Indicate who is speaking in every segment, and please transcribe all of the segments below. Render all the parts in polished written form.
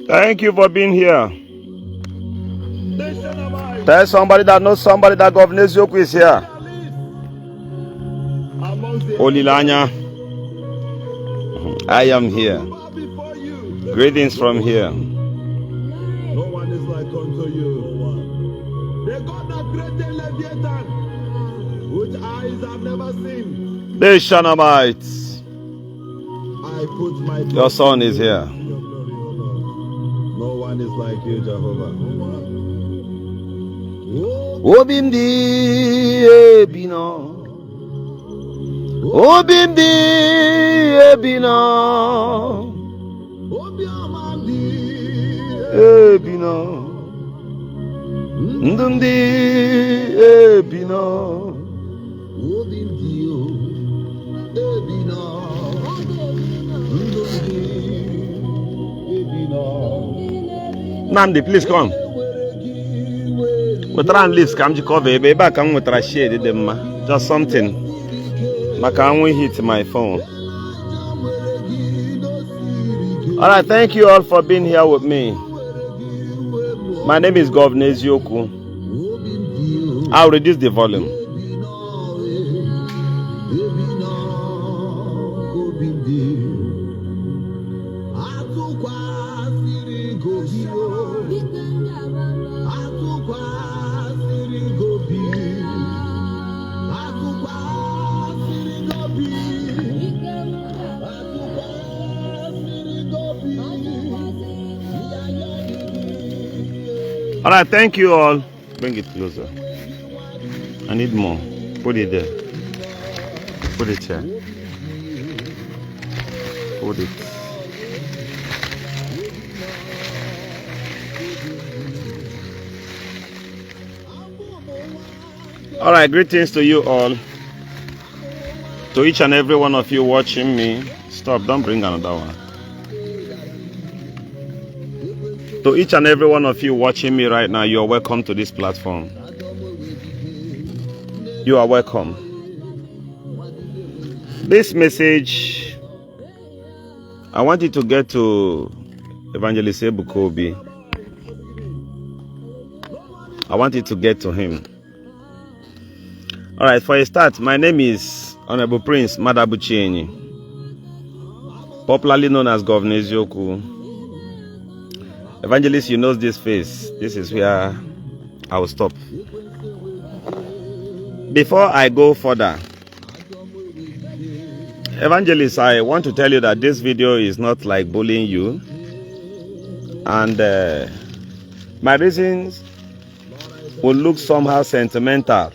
Speaker 1: Thank you for being here. Tell somebody that knows somebody that Governor Eziokwu is here. Olilanya, I am here. Greetings from here.
Speaker 2: No one is like unto you. The God that created Leviathan, which eyes have never seen.
Speaker 1: The Shanamites.
Speaker 2: I put my
Speaker 1: Your son is here.
Speaker 2: No one is like you, Jehovah.
Speaker 1: Obindi ebino. Obindi ebino. Ebino. Ndundi ebino. Obindi ebino. Namdi, please come. We try and leave scam to cover baby back and we try shade them just something. I can't hit my phone. Alright, thank you all for being here with me. My name is Governor Eziokwu. I'll reduce the volume. All right, thank you all. Bring it closer. I need more. Put it there. Put it here. Put it. All right, greetings to you all. To each and every one of you watching me. Stop, don't bring another one. To each and every one of you watching me right now, you are welcome to this platform. You are welcome. This message, I want you to get to Evangelist Ebuka Obi. I want you to get to him. All right, for a start, my name is Honorable Prince Madabuchienyi, popularly known as Governor Eziokwu. Evangelist, you know this face. This is where I will stop. Before I go further, Evangelist, I want to tell you that this video is not like bullying you. And my reasons will look somehow sentimental.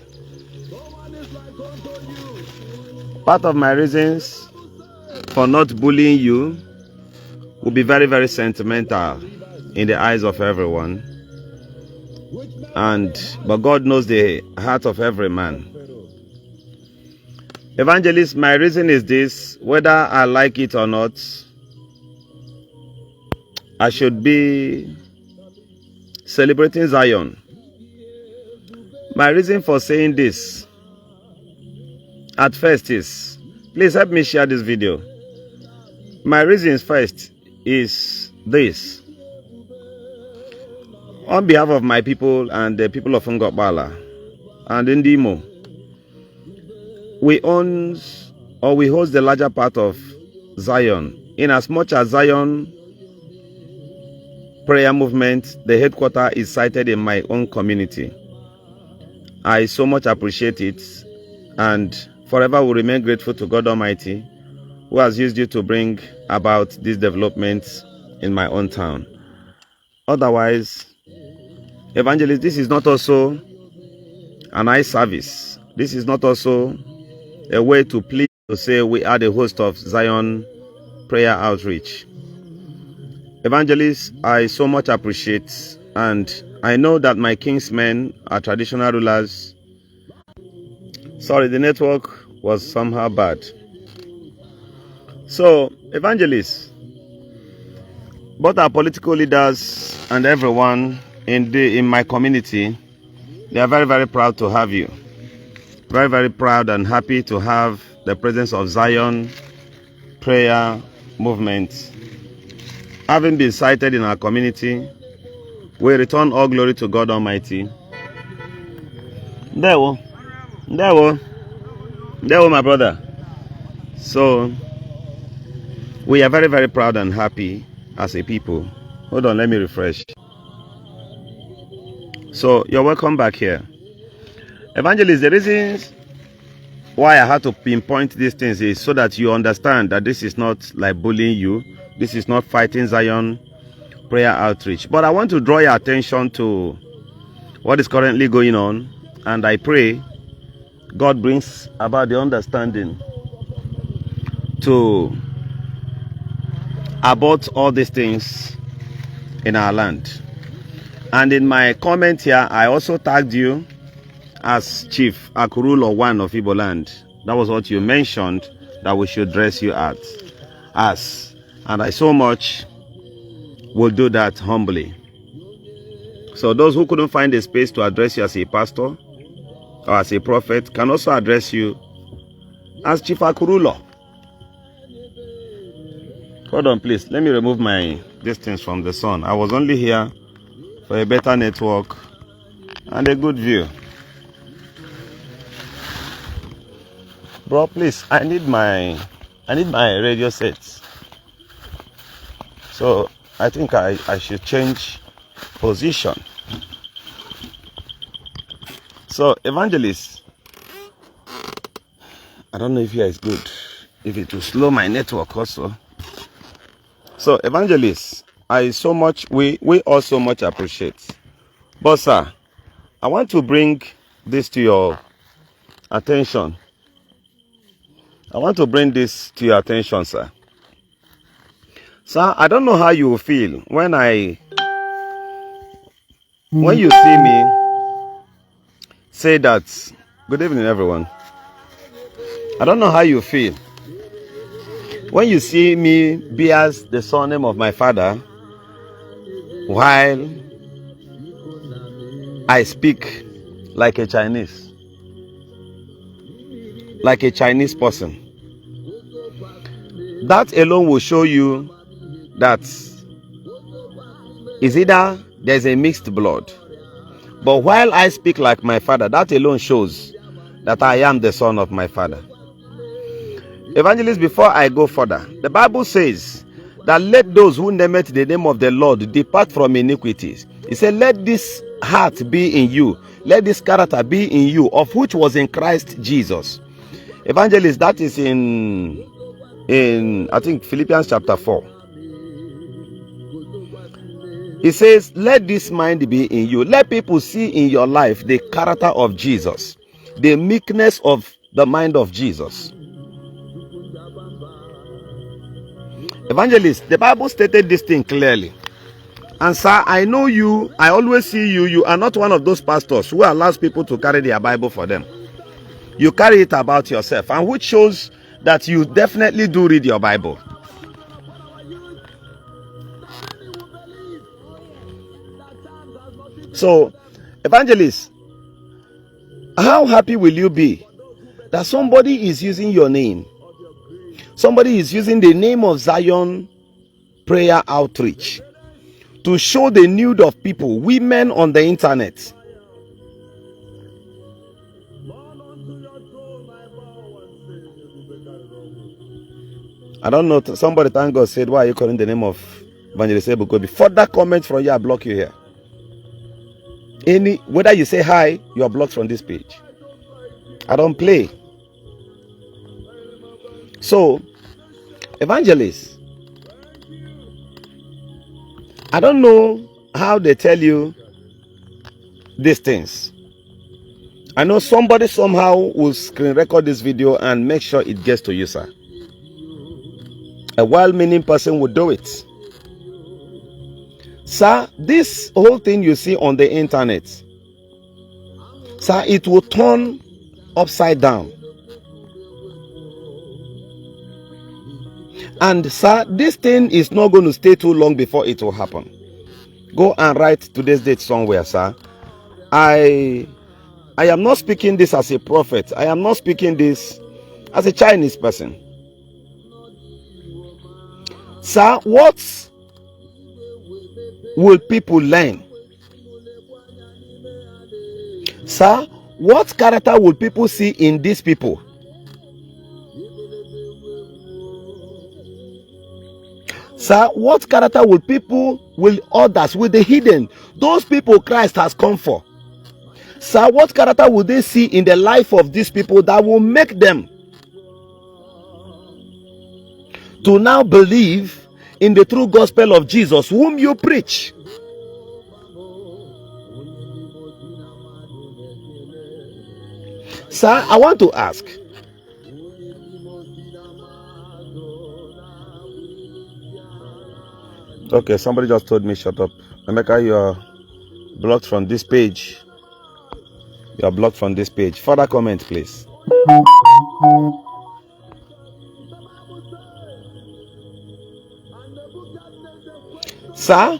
Speaker 1: Part of my reasons for not bullying you will be very, very sentimental in the eyes of everyone. But God knows the heart of every man. Evangelist, my reason is this: whether I like it or not, I should be celebrating Zion. My reason for saying this at first is, please help me share this video. My reasons first is this: on behalf of my people and the people of Ngokbala and Indimo, we own or we host the larger part of Zion. In as much as Zion prayer movement, the headquarters is sited in my own community. I so much appreciate it and forever will remain grateful to God Almighty, who has used you to bring about these developments in my own town. Otherwise, Evangelist, this is not also an eye service. This is not also a way to plead to say we are the host of Zion prayer outreach. Evangelist, I so much appreciate, and I know that my kingsmen are traditional rulers. Sorry, the network was somehow bad. So, Evangelist, both our political leaders and everyone in my community, they are very, very proud to have you. Very, very proud and happy to have the presence of Zion prayer movement having been cited in our community, we return all glory to God Almighty. There, my brother. So, we are very, very proud and happy as a people. Hold on, let me refresh. So, you're welcome back here. Evangelist, the reasons why I had to pinpoint these things is so that you understand that this is not like bullying you. This is not fighting Zion prayer outreach. But I want to draw your attention to what is currently going on. And I pray God brings about the understanding to abort all these things in our land. And in my comment here, I also tagged you as Chief Akurulo 1 of Igbo land. That was what you mentioned that we should dress you as. And I so much will do that humbly. So those who couldn't find a space to address you as a pastor or as a prophet can also address you as Chief Akurulo. Hold on, please. Let me remove my distance from the sun. I was only here for a better network and a good view. Bro, please, I need my radio sets. So I think I should change position. So Evangelist, I don't know if here is good. If it will slow my network also. So Evangelist, we all so much appreciate. But sir, I want to bring this to your attention. Sir. Sir, I don't know how you will feel when you see me say that. Good evening, everyone. I don't know how you feel when you see me bears the surname of my father while I speak like a Chinese person. That alone will show you that is either there's a mixed blood. But while I speak like my father, that alone shows that I am the son of my father. Evangelist, before I go further, the Bible says that let those who name it the name of the Lord depart from iniquities. He said, let this heart be in you, let this character be in you, of which was in Christ Jesus. Evangelist, that is in I think Philippians chapter 4. He says, let this mind be in you. Let people see in your life the character of Jesus, the meekness of the mind of Jesus. Evangelist, the Bible stated this thing clearly. And sir, I know you, I always see you. You are not one of those pastors who allows people to carry their Bible for them. You carry it about yourself, and which shows that you definitely do read your Bible. So, Evangelist, how happy will you be that somebody is using your name? Somebody is using the name of Zion Prayer Outreach to show the nude of people, women on the internet. I don't know. Somebody, thank God, said, why are you calling the name of Evangelist Ebuka Obi? Further comment from you, I block you here. Whether you say hi, you are blocked from this page. I don't play. So, Evangelist, I don't know how they tell you these things. I know somebody somehow will screen record this video and make sure it gets to you, sir. A well-meaning person would do it. Sir, this whole thing you see on the internet, sir, it will turn upside down. And sir, this thing is not going to stay too long before it will happen. Go and write today's date somewhere, sir. I am not speaking this as a prophet. I am not speaking this as a Chinese person. Sir, what will people learn? Sir, what character will people see in these people? Sir, what character will others, will the hidden, those people Christ has come for? Sir, what character will they see in the life of these people that will make them to now believe in the true gospel of Jesus, whom you preach? Sir, I want to ask, okay, somebody just told me shut up. Emeka, you are blocked from this page. You are blocked from this page. Further comment, please. Sir,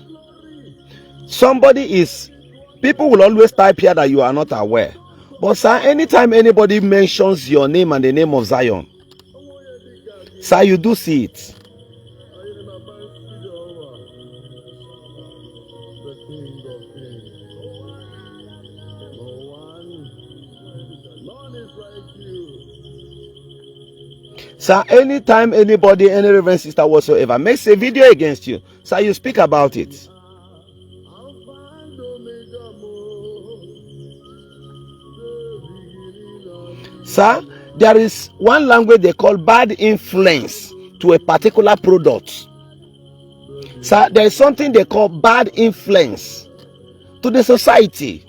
Speaker 1: people will always type here that you are not aware. But sir, anytime anybody mentions your name and the name of Zion, sir, you do see it. Sir, anytime anybody, any reverend sister whatsoever makes a video against you, sir, you speak about it. Sir, there is one language they call bad influence to a particular product. Sir, there is something they call bad influence to the society.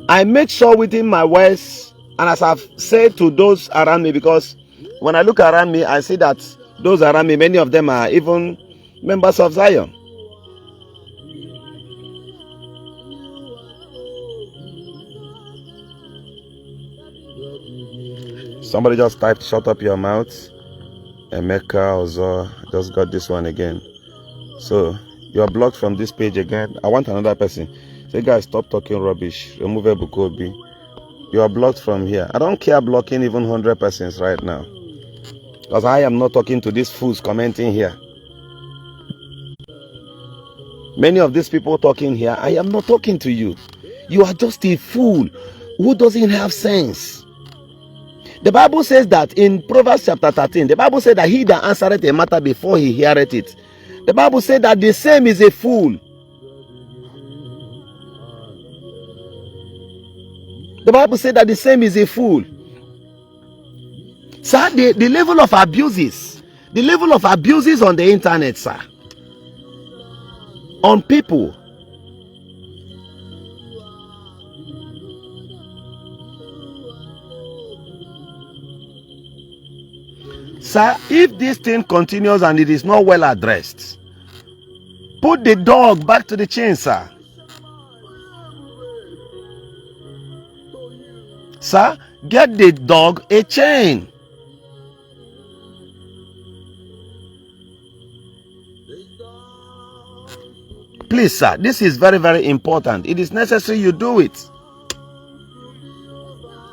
Speaker 1: I make sure within my words, and as I've said to those around me, because when I look around me, I see that those around me, many of them are even members of Zion. Somebody just typed, shut up your mouth. Emeka also just got this one again. So you are blocked from this page again. I want another person. Say, guys, stop talking rubbish. Remove Ebuka Obi. You are blocked from here. I don't care blocking even 100 persons right now, because I am not talking to these fools commenting here. Many of these people talking here, I am not talking to you. You are just a fool who doesn't have sense. The Bible says that in Proverbs chapter 13, the Bible said that he that answereth a matter before he heareth it, the Bible said that the same is a fool. The Bible said that the same is a fool. Sir, the level of abuses on the internet, sir, on people. Sir, if this thing continues and it is not well addressed, put the dog back to the chain, sir. Sir, get the dog a chain. Please, sir, this is very, very important. It is necessary you do it.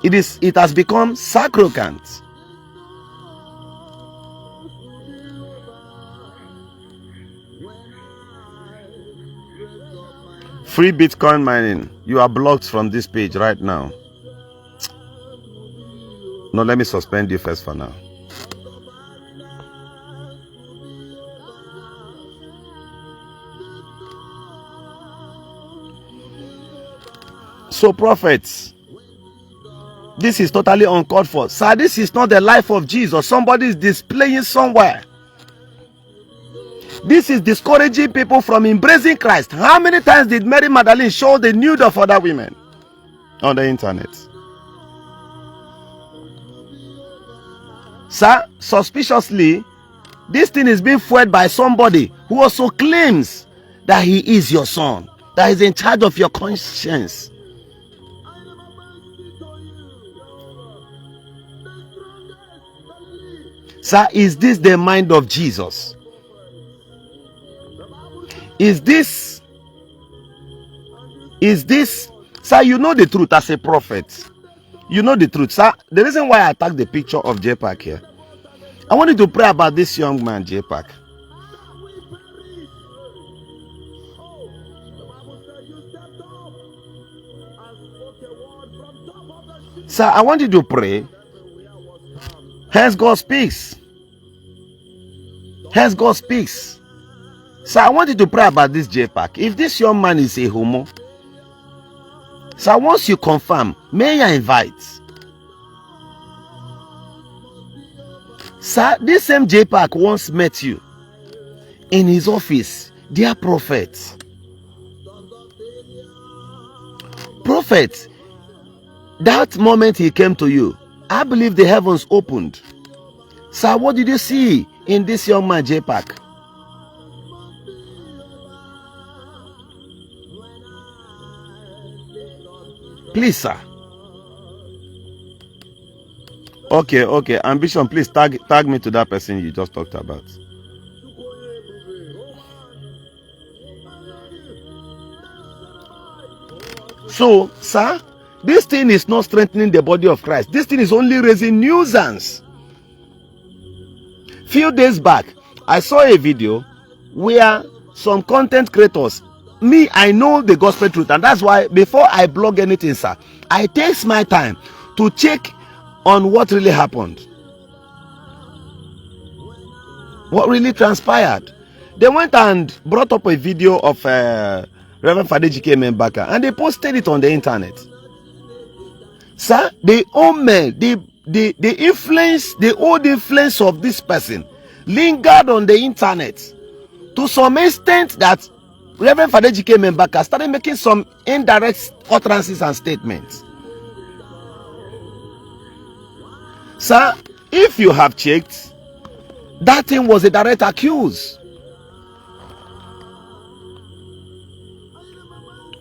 Speaker 1: It has become sacrosanct. Free Bitcoin mining. You are blocked from this page right now. No, let me suspend you first for now. So, prophets, this is totally uncalled for. Sir, this is not the life of Jesus. Somebody is displaying somewhere. This is discouraging people from embracing Christ. How many times did Mary Magdalene show the nude of other women on the internet? Sir, suspiciously, this thing is being fueled by somebody who also claims that he is your son, that he's in charge of your conscience. Sir, is this the mind of Jesus? Is this, sir, you know the truth as a prophet. You know the truth, sir. The reason why I attacked the picture of JPAC here, I wanted to pray about this young man, JPAC. Sir, I want you to pray. Hence God speaks. Hence God speaks. Sir, I want you to pray about this JPAC. If this young man is a homo, sir, once you confirm, may I invite? Sir, this same JPAC once met you in his office. Dear prophet. Prophet, that moment he came to you, I believe the heavens opened. Sir, what did you see in this young man JPAC? Please, sir. Okay. Ambition, please tag me to that person you just talked about. So, sir, this thing is not strengthening the body of Christ. This thing is only raising nuisance. Few days back, I saw a video where some content creators, I know the gospel truth, and that's why before I blog anything, sir, I take my time to check on what really happened, what really transpired. They went and brought up a video of Reverend Fadejike Membaka, and they posted it on the internet. Sir, the influence, the old influence of this person lingered on the internet to some extent that Reverend Fadejike Membaka started making some indirect utterances and statements. Sir, if you have checked, that thing was a direct accuse.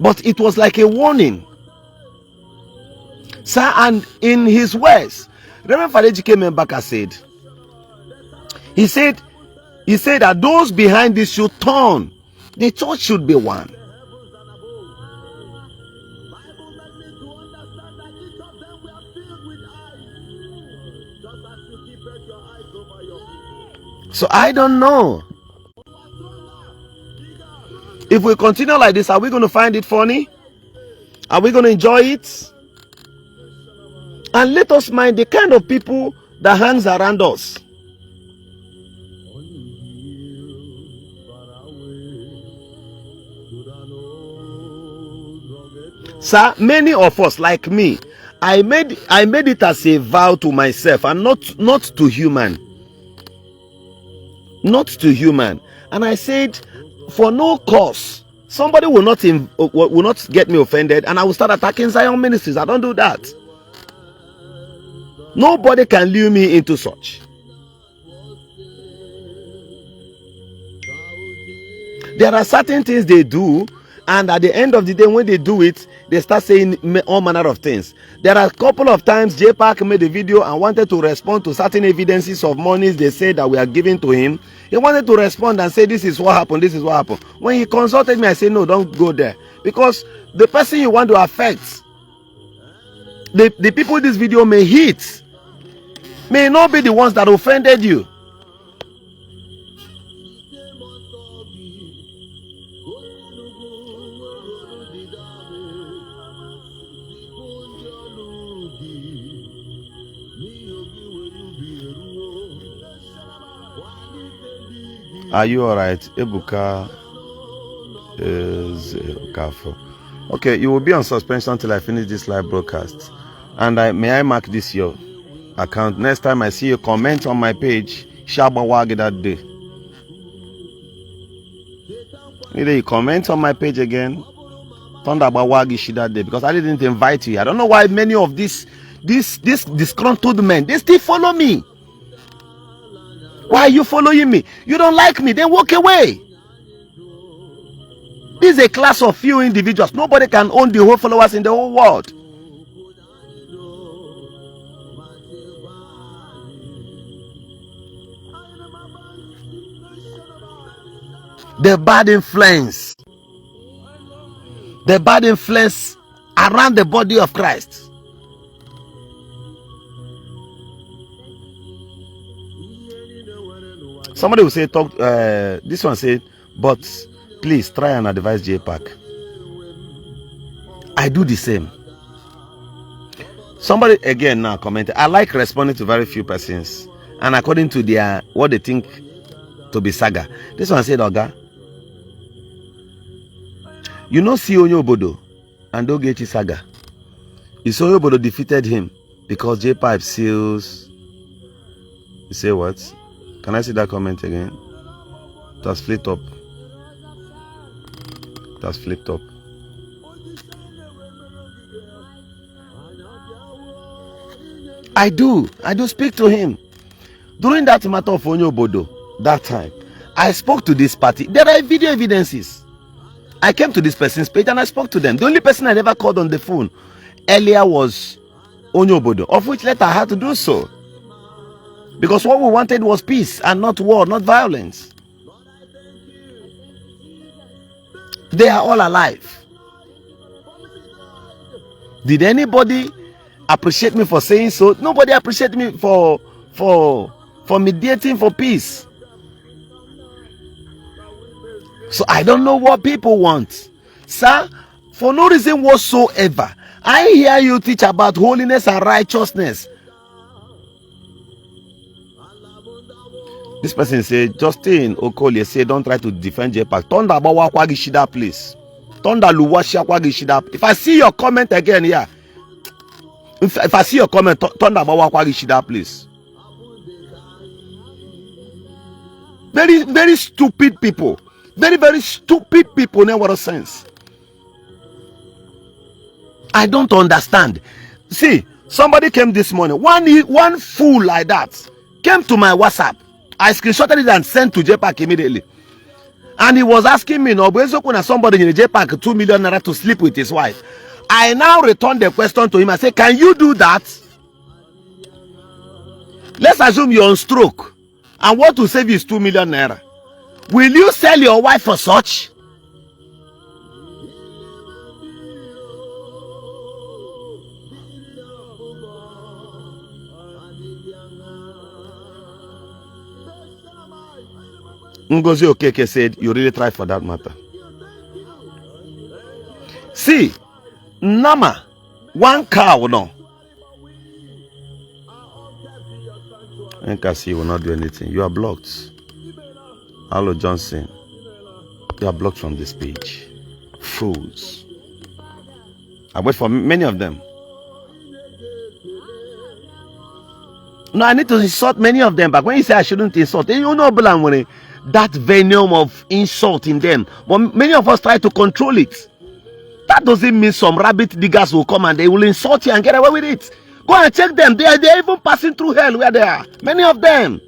Speaker 1: But it was like a warning. Sir, and in his words, Reverend Fadejike Membaka said, he said that those behind this should turn. The church should be one. So I don't know. If we continue like this, are we going to find it funny? Are we going to enjoy it? And let us mind the kind of people that hangs around us. Sir, many of us, like me, I made it as a vow to myself and not to human. Not to human. And I said, for no cause, somebody will not get me offended, and I will start attacking Zion ministries. I don't do that. Nobody can lure me into such. There are certain things they do, and at the end of the day, when they do it, they start saying all manner of things. There are a couple of times JPAC made a video and wanted to respond to certain evidences of monies they said that we are giving to him. He wanted to respond and say, this is what happened, this is what happened. When he consulted me, I said, no, don't go there. Because the person you want to affect, the people this video may hit, may not be the ones that offended you. Are you alright? Ebuka is careful. Okay, you will be on suspension until I finish this live broadcast. And may I mark this your account? Next time I see you comment on my page, Shabawagi that day. Either you comment on my page again, Thunderbawagi that day, because I didn't invite you. I don't know why many of these disgruntled men, they still follow me. Why are you following me? You don't like me, then walk away. This is a class of few individuals. Nobody can own the whole followers in the whole world. The bad influence around the body of Christ. Somebody will say, this one said, but please try and advise JPAC. I do the same. Somebody again now commented, I like responding to very few persons and according to their what they think to be saga. This one said, Oga, you know see Onyobodo and Ogechi saga. Is Onyobodo defeated him because J-Pipe seals. You say what? Can I see that comment again? It has flipped up. It has flipped up. I do speak to him. During that matter of Onyobodo, that time, I spoke to this party. There are video evidences. I came to this person's page and I spoke to them. The only person I never called on the phone earlier was Onyobodo, of which later I had to do so. Because what we wanted was peace and not war, not violence. They are all alive. Did anybody appreciate me for saying so? Nobody appreciated me for mediating for peace. So I don't know what people want. Sir, for no reason whatsoever, I hear you teach about holiness and righteousness. This person said, Justin Okolie said, don't try to defend J-Pack. Tonda bawa kwa gishida, please. Tonda luwashia kwa gishida. If I see your comment again here, if I see your comment, tonda bawa kwa gishida, please. Very, very stupid people. Very, very stupid people. Never sense. I don't understand. See, somebody came this morning. One fool like that came to my WhatsApp. I screenshotted it and sent to J-Pack immediately. And he was asking me, no, but somebody in J-Pack 2 million naira to sleep with his wife. I now returned the question to him. I said, can you do that? Let's assume you're on stroke and what to save is 2 million naira. Will you sell your wife for such? Ngozi Okeke said, you really tried for that matter. See, Nama, one cow, no. NKC will not do anything. You are blocked. Hello, Johnson. You are blocked from this page. Fools. I wait for many of them. No, I need to insult many of them. But when you say I shouldn't insult, you know, that venom of insult in them. But many of us try to control it. That doesn't mean some rabbit diggers will come and they will insult you and get away with it. Go and check them. They're even passing through hell where they are. Many of them.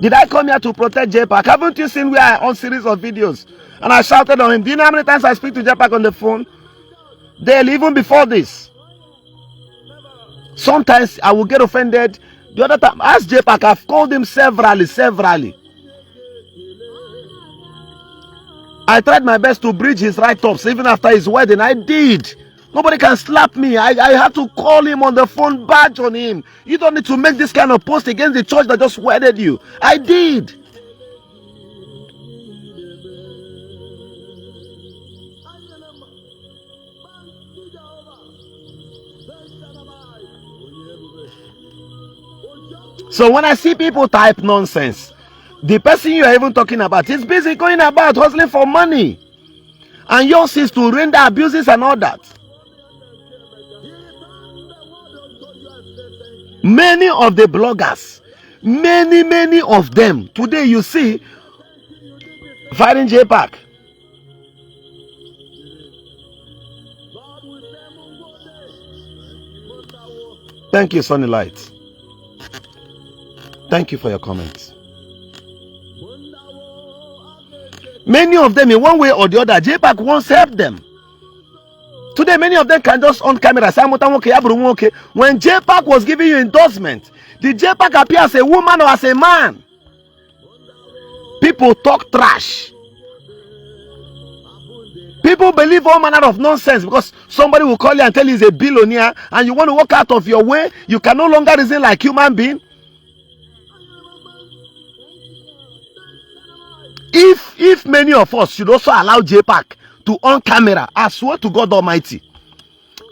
Speaker 1: Did I come here to protect J-Pack? Haven't you seen we are on series of videos? And I shouted on him. Do you know how many times I speak to J-Pack on the phone? Daily, even before this. Sometimes I will get offended. The other time, ask J-Pack, I've called him severally. I tried my best to bridge his write-ups even after his wedding. I did. Nobody can slap me. I had to call him on the phone, badge on him. You don't need to make this kind of post against the church that just wedded you. I did. So when I see people type nonsense, the person you are even talking about is busy going about hustling for money. And yours is to render abuses and all that. Many of the bloggers, many of them, today you see, fighting J-Pack. Thank you, Sonny Light. Thank you for your comments. Many of them, in one way or the other, J-Pack wants to help them. Today, many of them can just on camera say, when J-Pack was giving you endorsement, did J-Pack appear as a woman or as a man? People talk trash. People believe all manner of nonsense because somebody will call you and tell you he's a billionaire and you want to walk out of your way. You can no longer reason like human being.
Speaker 3: many of us should also allow JPAC to on camera, I swear to God Almighty,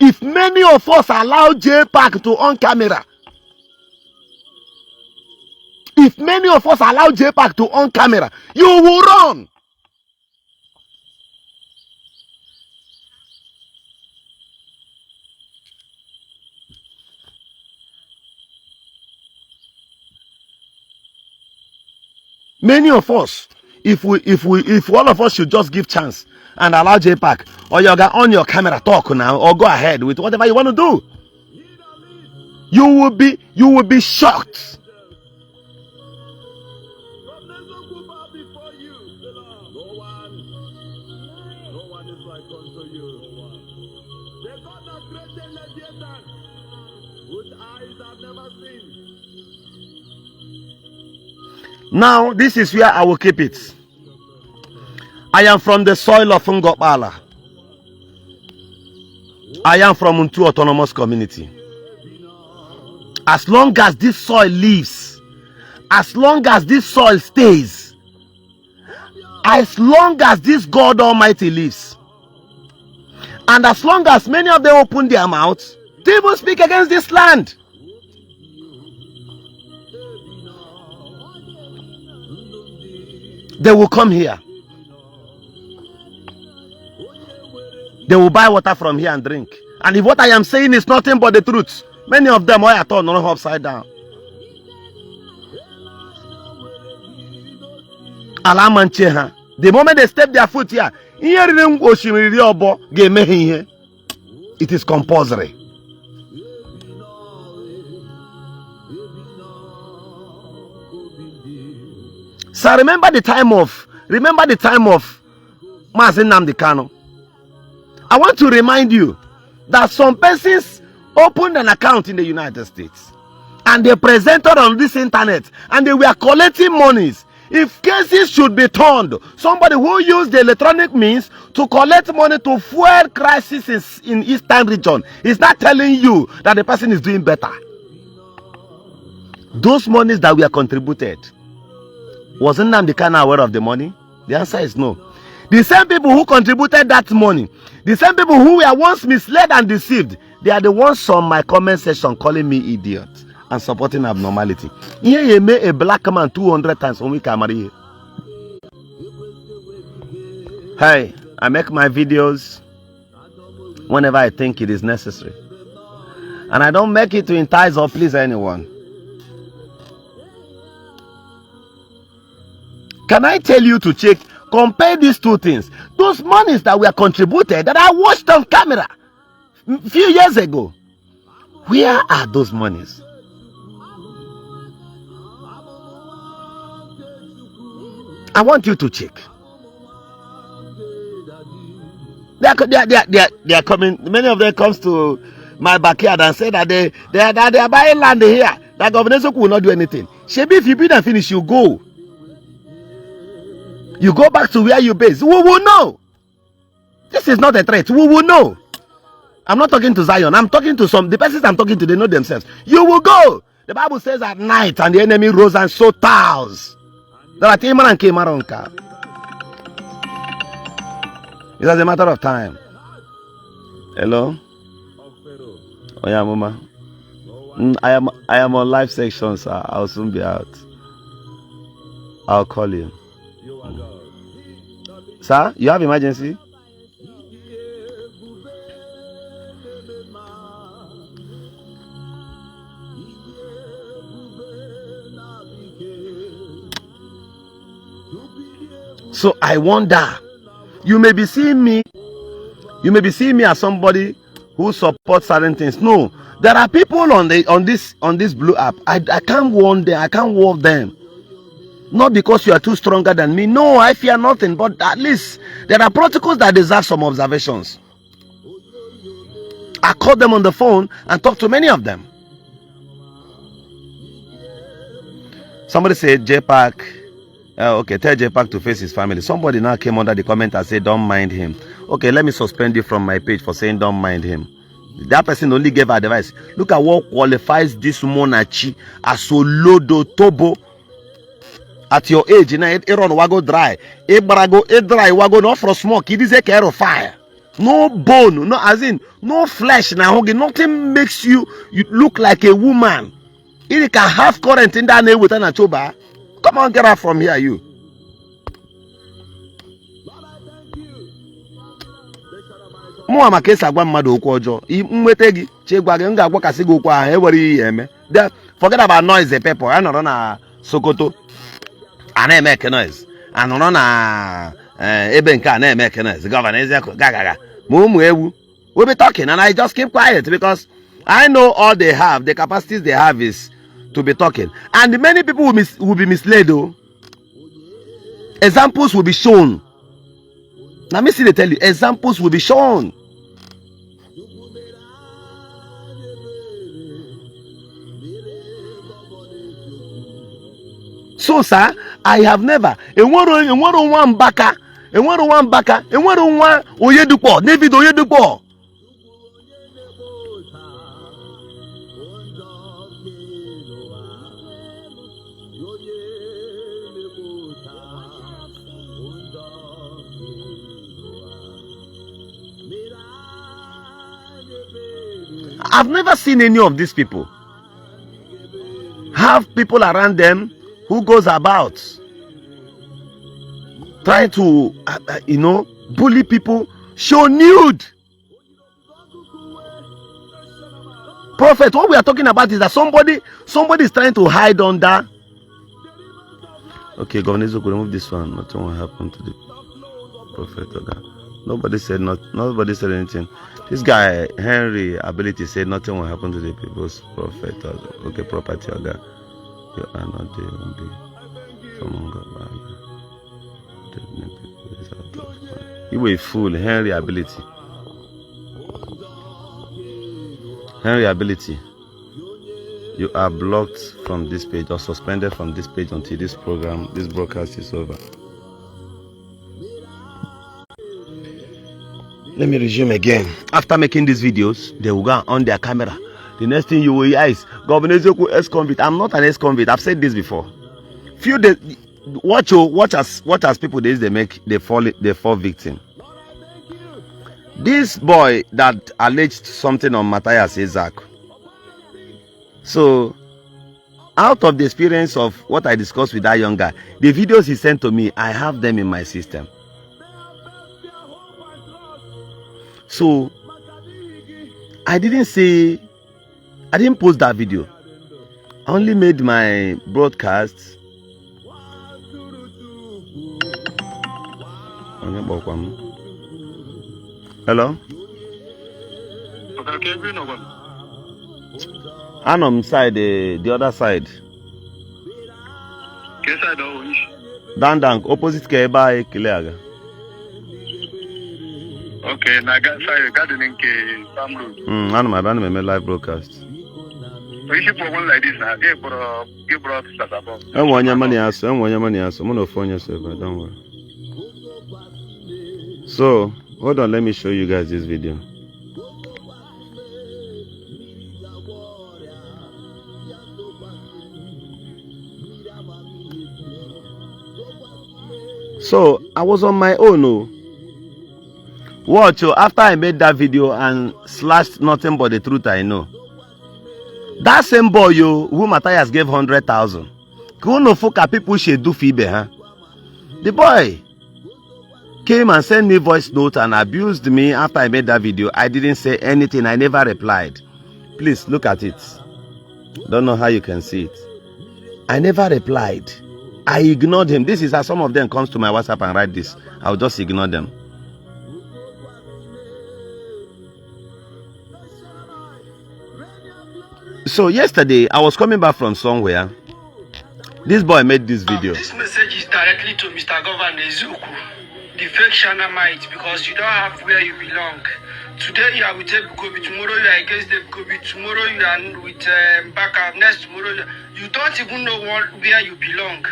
Speaker 3: if many of us allow JPAC to on camera, if many of us allow JPAC to on camera, you will run. Many of us, if all of us should just give chance and allow JPAC, or you got on your camera talk now, or go ahead with whatever you want to do, you will be shocked. Now, this is where I will keep it. I am from the soil of Ngopala. I am from Untu Autonomous Community. As long as this soil lives, as long as this soil stays, as long as this God Almighty lives, and as long as many of them open their mouths, they will speak against this land. They will come here. They will buy water from here and drink. And if what I am saying is nothing but the truth, many of them are turned upside down. The moment they step their foot here, it is compulsory. So remember the time of Mazen Nnamdi Kanu. I want to remind you that some persons opened an account in the United States and they presented on this internet and they were collecting monies. If cases should be turned, somebody who used the electronic means to collect money to fuel crisis in Eastern region is not telling you that the person is doing better. Those monies that were contributed, wasn't Nnamdi Kanu aware of the money? The answer is no. The same people who contributed that money, the same people who were once misled and deceived, they are the ones on my comment section calling me idiot and supporting abnormality. Here you made a black man 200 times when we can marry you. Hey, I make my videos whenever I think it is necessary. And I don't make it to entice or please anyone. Can I tell you to check, compare these two things? Those monies that were contributed, that I watched on camera a few years ago, where are those monies? I want you to check. They are coming. Many of them comes to my backyard and say that they are buying land here. That Governor Eziokwu will not do anything. Shebi, if you bid and finish, you go. You go back to where you base. We will know. This is not a threat. We will know. I'm not talking to Zion. I'm talking to the persons I'm talking to, they know themselves. You will go. The Bible says at night and the enemy rose and sowed tares. It's a matter of time. Hello? Oh yeah, Mama. I am on live section, sir. I'll soon be out. I'll call you. Sir, you have emergency? So I wonder, you may be seeing me as somebody who supports certain things. No, there are people on this blue app. I can't warn them, I can't warn them. Not because you are too stronger than me. No, I fear nothing. But at least there are protocols that deserve some observations. I called them on the phone and talked to many of them. Somebody said JPAC. Okay, tell JPAC to face his family. Somebody now came under the comment and said, don't mind him. Okay, let me suspend you from my page for saying don't mind him. That person only gave advice. Look at what qualifies this monarchy as Olodo Tobo. At your age, it run wago dry. It dry wago not from smoke. It is a care of fire. No bone, no as in no flesh. Now nothing makes you look like a woman. It can have current in that name with an achoba. Come on, get out from here, you. Forget about noise, the people. I don't know Sokoto. I never make a noise. I don't know Ebenka never make a noise. The governor is gaga. We'll be talking, and I just keep quiet because I know all they have, the capacities they have is to be talking. And many people will be misled, though. Examples will be shown. Now, me see they tell you, examples will be shown. So, sir, I have never. And one baka. Oyedupo. David Oyedupo. I've never seen any of these people have people around them who goes about trying to, bully people, show nude. Prophet, what we are talking about is that somebody is trying to hide under. Okay, Governor Eziokwu, remove this one. Nothing will happen to the prophet. Nobody said anything. This guy Henry Ability said nothing will happen to the people's prophet. Okay, property. You are not the only someone God. You were a fool, Henry Ability. Henry Ability. You are blocked from this page or suspended from this page until this broadcast is over. Let me resume again. After making these videos, they will go on their camera. The next thing you will hear is Governor Eziokwu ex-convict. I'm not an ex-convict. I've said this before. Few days, watch as people they fall victim. This boy that alleged something on Matthias Eziokwu. So, out of the experience of what I discussed with that young guy, the videos he sent to me, I have them in my system. So, I didn't post that video. I only made my broadcast. Hello? I'm on side, the other side. Dandang, opposite Keba Kileaga.
Speaker 4: Okay, now gardening farm road.
Speaker 3: I'm a live broadcast.
Speaker 4: We should put one like this now. Give brought Sasabo.
Speaker 3: I want your money, I'm going to phone yourself, don't worry. So, hold on, let me show you guys this video. So, I was on my own. Watch, after I made that video and slashed nothing but the truth I know. That same boy, who Matthias gave 100,000. People should do feebe, huh? The boy came and sent me voice note and abused me after I made that video. I didn't say anything. I never replied. Please look at it. Don't know how you can see it. I never replied. I ignored him. This is how some of them comes to my WhatsApp and write this. I'll just ignore them. So yesterday, I was coming back from somewhere. This boy made this video.
Speaker 5: This message is directly to Mr. Governor Eziokwu, the fake Shanamite, because you don't have where you belong. Today you are with Ebuka Obi, tomorrow you are against Ebuka Obi, tomorrow you are with backup, next tomorrow you don't even know where you belong.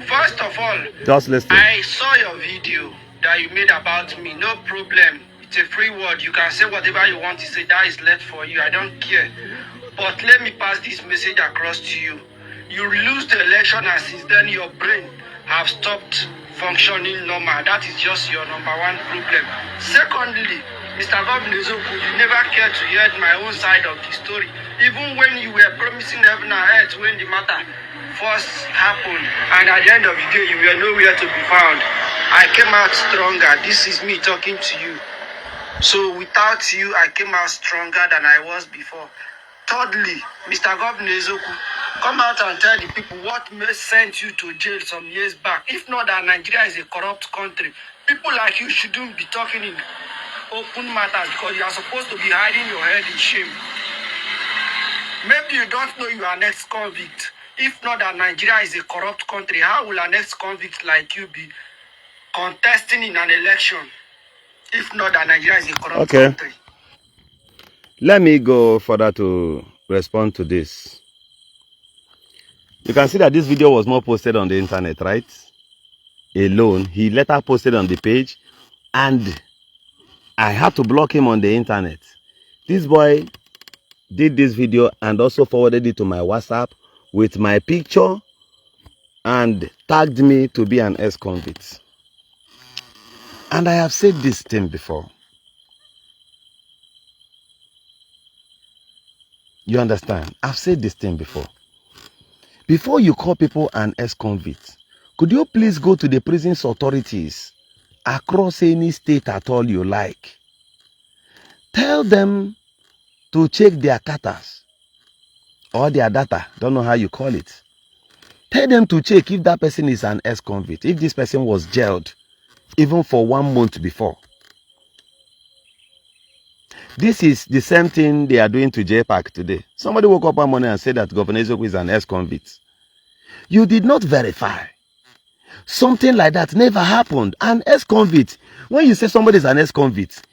Speaker 5: First of all,
Speaker 3: just listen.
Speaker 5: I saw your video that you made about me. No problem. It's a free word. You can say whatever you want to say. That is left for you. I don't care. But let me pass this message across to you. You lose the election and since then your brain have stopped functioning normal. That is just your number one problem. Secondly, Mr. Governor Eziokwu, you never cared to hear my own side of the story. Even when you were promising heaven and earth when the matter first happened, and at the end of the day, you were nowhere to be found. I came out stronger. This is me talking to you. So without you, I came out stronger than I was before. Thirdly, Mr. Governor Eziokwu, come out and tell the people what sent you to jail some years back. If not that Nigeria is a corrupt country, people like you shouldn't be talking in open matters because you are supposed to be hiding your head in shame. Maybe you don't know you are an ex-convict. If not that Nigeria is a corrupt country, how will an ex-convict like you be contesting in an election? If not that Nigeria is a corrupt country.
Speaker 1: Let me go further to respond to this. You can see that this video was not posted on the internet, right? Alone. He later posted on the page and I had to block him on the internet. This boy did this video and also forwarded it to my WhatsApp with my picture and tagged me to be an ex-convict. And I have said this thing before. You understand? I've said this thing before. Before you call people an ex-convict, could you please go to the prisons authorities across any state at all you like? Tell them to check their katas or their data, don't know how you call it. Tell them to check if that person is an ex-convict, if this person was jailed even for 1 month before. This is the same thing they are doing to JPAC today. Somebody woke up one morning and said that Governor Eziokwu is an ex-convict. You did not verify. Something like that never happened. An ex-convict, when you say somebody is an ex-convict,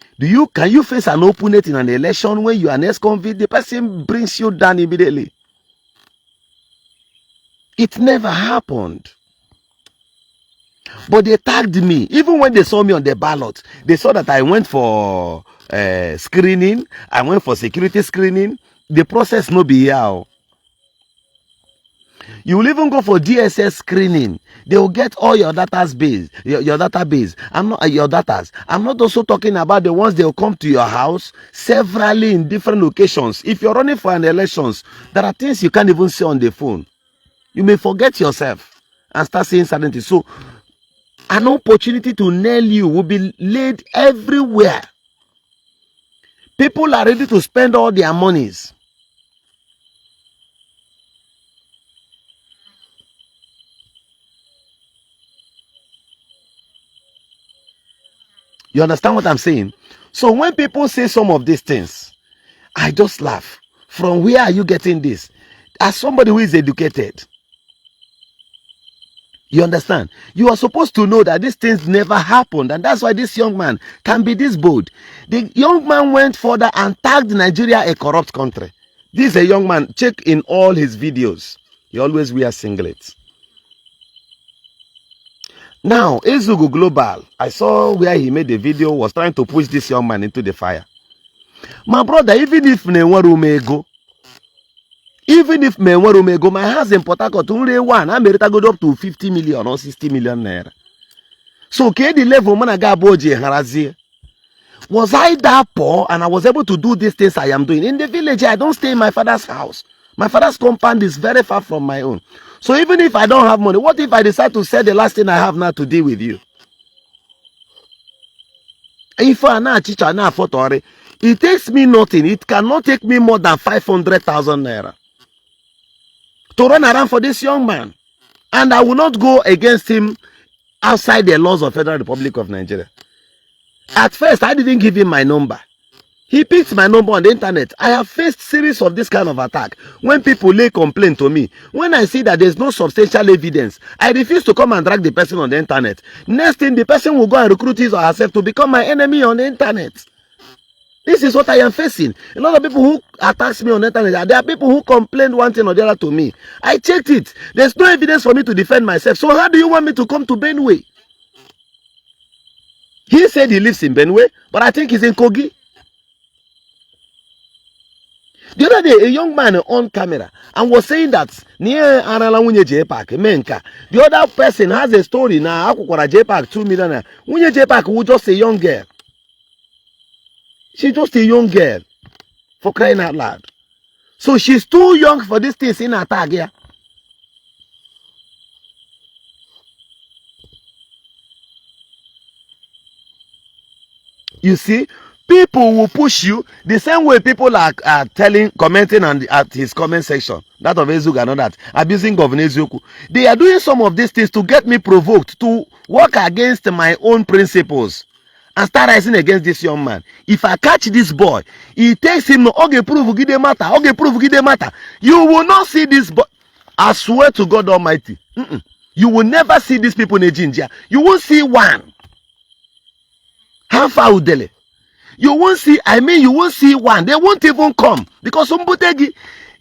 Speaker 1: can you face an opponent in an election when you are an ex-convict? The person brings you down immediately. It never happened. But they tagged me. Even when they saw me on the ballot, they saw that I went for screening. I went for security screening. The process no be here. You will even go for DSS screening. They will get all your database, your database. I'm not your datas. I'm not also talking about the ones they will come to your house severally in different locations. If you're running for an elections, there are things you can't even see on the phone. You may forget yourself and start saying certain things. So an opportunity to nail you will be laid everywhere. People are ready to spend all their monies. You understand what I'm saying? So when people say some of these things, I just laugh. From where are you getting this? As somebody who is educated, you understand? You are supposed to know that these things never happened. And that's why this young man can be this bold. The young man went further and tagged Nigeria a corrupt country. This is a young man. Check in all his videos. He always wears singlets. Now, Ezugo Global, I saw where he made a video, was trying to push this young man into the fire. My brother, even if Menwarumego, my house in Port Harcourt, only one, I made it go up to 50 million or 60 million naira. So, okay, the level man I got boji harazi. Was I that poor and I was able to do these things I am doing? In the village, I don't stay in my father's house. My father's compound is very far from my own. So even if I don't have money, what if I decide to sell the last thing I have now to deal with you? If I now teach now photo, it takes me nothing. It cannot take me more than 500,000 naira to run around for this young man. And I will not go against him outside the laws of Federal Republic of Nigeria. At first, I didn't give him my number. He picked my number on the internet. I have faced series of this kind of attack. When people lay complaint to me, when I see that there's no substantial evidence, I refuse to come and drag the person on the internet. Next thing, the person will go and recruit his or herself to become my enemy on the internet. This is what I am facing. A lot of people who attack me on the internet, there are people who complain one thing or the other to me. I checked it. There's no evidence for me to defend myself. So how do you want me to come to Benue? He said he lives in Benue, but I think he's in Kogi.
Speaker 3: The other day, a young man on camera and was saying that near Anala J Park, Menka. The other person has a story now. Akwa J Park 2 million. Wunye J Park was just a young girl. She's just a young girl, for crying out loud. So she's too young for this thing in her tag here. You see, people will push you the same way people are commenting at his comment section, that of Ezuga and all that, abusing Governor Eziokwu. They are doing some of these things to get me provoked to work against my own principles and start rising against this young man. If I catch this boy, it takes him okay prove matter. You will not see this boy. I swear to God Almighty, you will never see these people in a ginger. You won't see one. How far would they? You won't see, you won't see one. They won't even come. Because Umbutegi,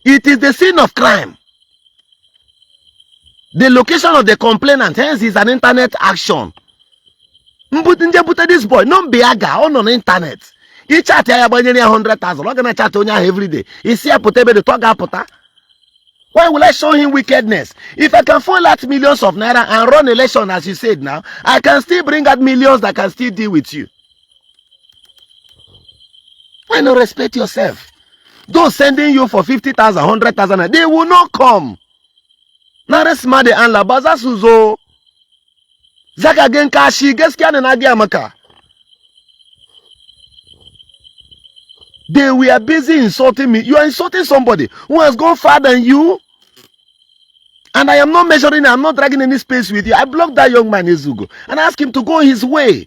Speaker 3: it is the scene of crime. The location of the complainant, hence is an internet action. Mbutinje this boy, no biaga on the internet. He chat ya 100,000. Not gonna chat on ya every day. He see a potebe the talk apota. Why will I show him wickedness? If I can fall out millions of naira and run election as you said now, I can still bring out millions that can still deal with you. Why not respect yourself? Those sending you for 50,000, 100,000, they will not come. Now that's mad and la baza suzo. Zaka genkashi geskian and agiamaka. They were busy insulting me. You are insulting somebody who has gone farther than you. And I am not measuring, I'm not dragging any space with you. I blocked that young man Ezugo and asked him to go his way.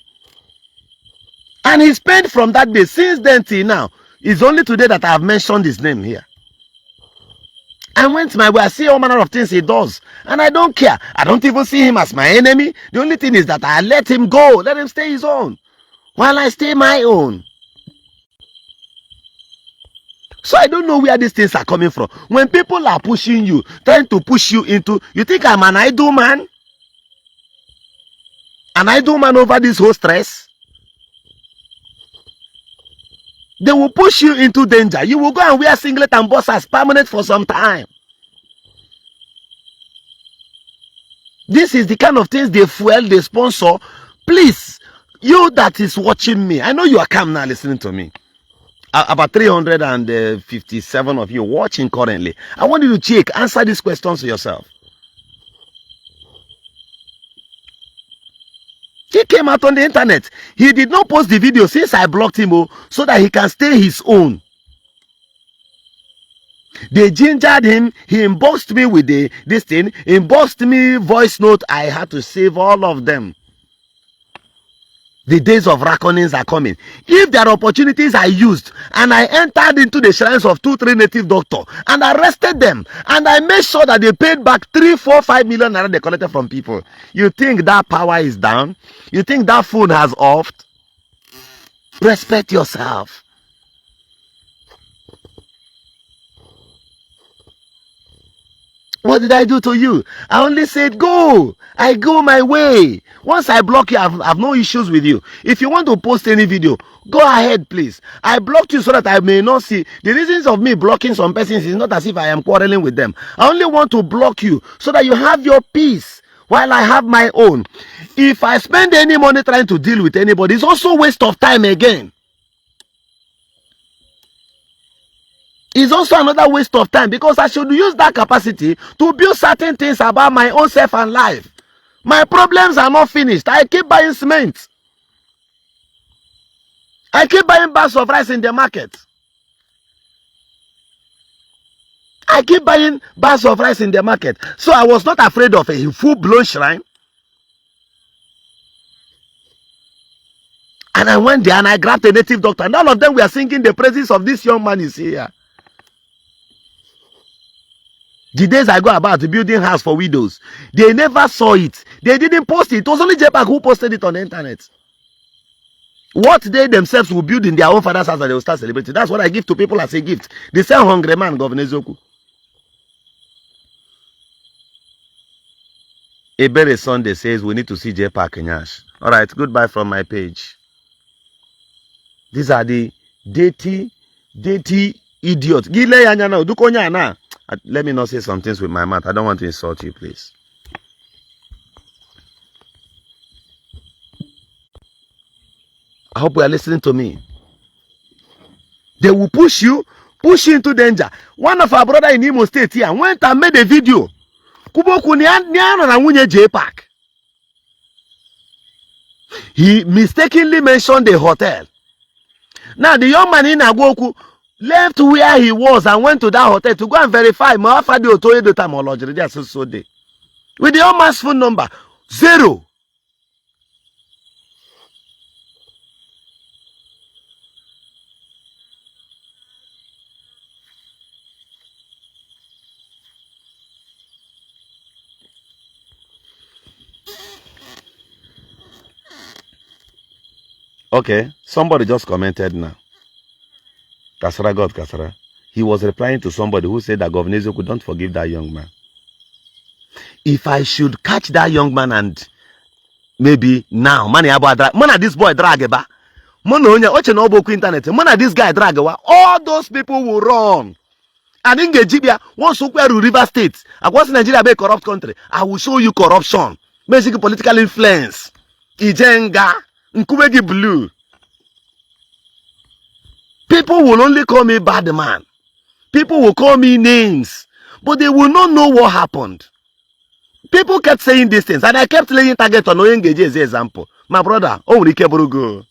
Speaker 3: And he spent from that day, since then till now, it's only today that I have mentioned his name here. I went my way, I see all manner of things he does, and I don't care. I don't even see him as my enemy. The only thing is that I let him go, let him stay his own, while I stay my own. So I don't know where these things are coming from. When people are pushing you, trying to push you into, you think I'm an idle man? An idle man over this whole stress? They will push you into danger. You will go and wear singlet and boxers permanent for some time. This is the kind of things they fuel, they sponsor. Please, you that is watching me, I know you are calm now listening to me. About 357 of you watching currently. I want you to check, answer these questions to yourself. He came out on the internet. He did not post the video since I blocked him so that he can stay his own. They gingered him. He inboxed me with this thing. Inboxed me voice note. I had to save all of them. The days of reckonings are coming. If there are opportunities I used and I entered into the shrines of 2-3 native doctors and arrested them and I made sure that they paid back 3, 4, 5 million naira they collected from people. You think that power is down? You think that phone has offed? Respect yourself. What did I do to you? I only said go. I go my way. Once I block you, I have no issues with you. If you want to post any video, go ahead, please. I blocked you so that I may not see. The reasons of me blocking some persons is not as if I am quarreling with them. I only want to block you so that you have your peace while I have my own. If I spend any money trying to deal with anybody, it's also a waste of time again. It's also another waste of time because I should use that capacity to build certain things about my own self and life. My problems are not finished. I keep buying cement. I keep buying bags of rice in the market. I keep buying bags of rice in the market. So I was not afraid of a full-blown shrine. And I went there and I grabbed a native doctor. And all of them were singing the praises of this young man is here. The days I go about building house for widows, they never saw it. They didn't post it. It was only JPAC who posted it on the internet. What they themselves will build in their own father's house and they will start celebrating. That's what I give to people as a gift. They sell hungry man, Governor Eziokwu. Ebere Sunday says we need to see JPAC in Yash. All right, goodbye from my page. These are the dirty Idiot. Let me not say some things with my mouth. I don't want to insult you, please. I hope you are listening to me. They will push you into danger. One of our brother in Imo State here went and made a video. He mistakenly mentioned the hotel. Now the young man in Agwoku left where he was and went to that hotel to go and verify with the young man's phone number 0. Okay, somebody just commented now. Kasara God Kasara. He was replying to somebody who said that Governor Eziokwu don't forgive that young man. If I should catch that young man and maybe now, this boy drag ba. Internet. This guy drag all those people will run. And in Gejibia, once you go to River State, I was Nigeria be a corrupt country. I will show you corruption, basically political influence. Ijenga. Nkubegi blue. People will only call me bad man. People will call me names, but they will not know what happened. People kept saying these things, and I kept laying target on Oyengeji as an example. My brother, Onrike Burugo.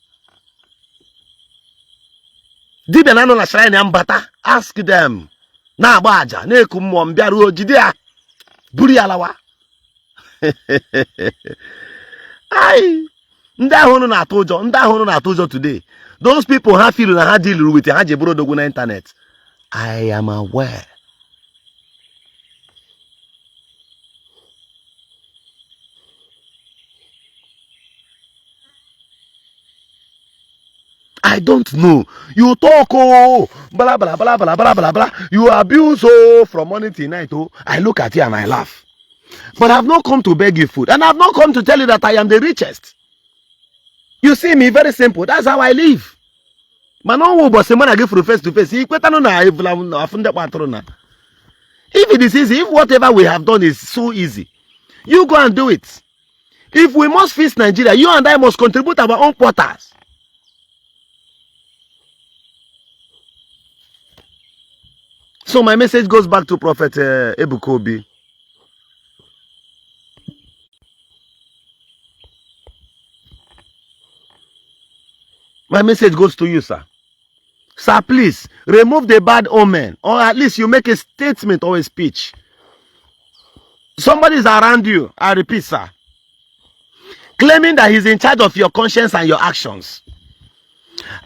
Speaker 3: Dibenano na shrine ambata. Ask them. Na baja, ne kumwam biaru jidia. Buri alawa. Aye. Today. Those people have feel and deal with the internet. I am aware. I don't know. You talk blah blah blah blah blah blah blah blah. You abuse from morning till night. I look at you and I laugh. But I've not come to beg you food, and I've not come to tell you that I am the richest. You see me, very simple. That's how I live. If it is easy, if whatever we have done is so easy, you go and do it. If we must fix Nigeria, you and I must contribute our own quotas. So my message goes back to Prophet Ebuka Obi. My message goes to you, sir. Sir, please remove the bad omen, or at least you make a statement or a speech. Somebody is around you, I repeat, sir, claiming that he's in charge of your conscience and your actions.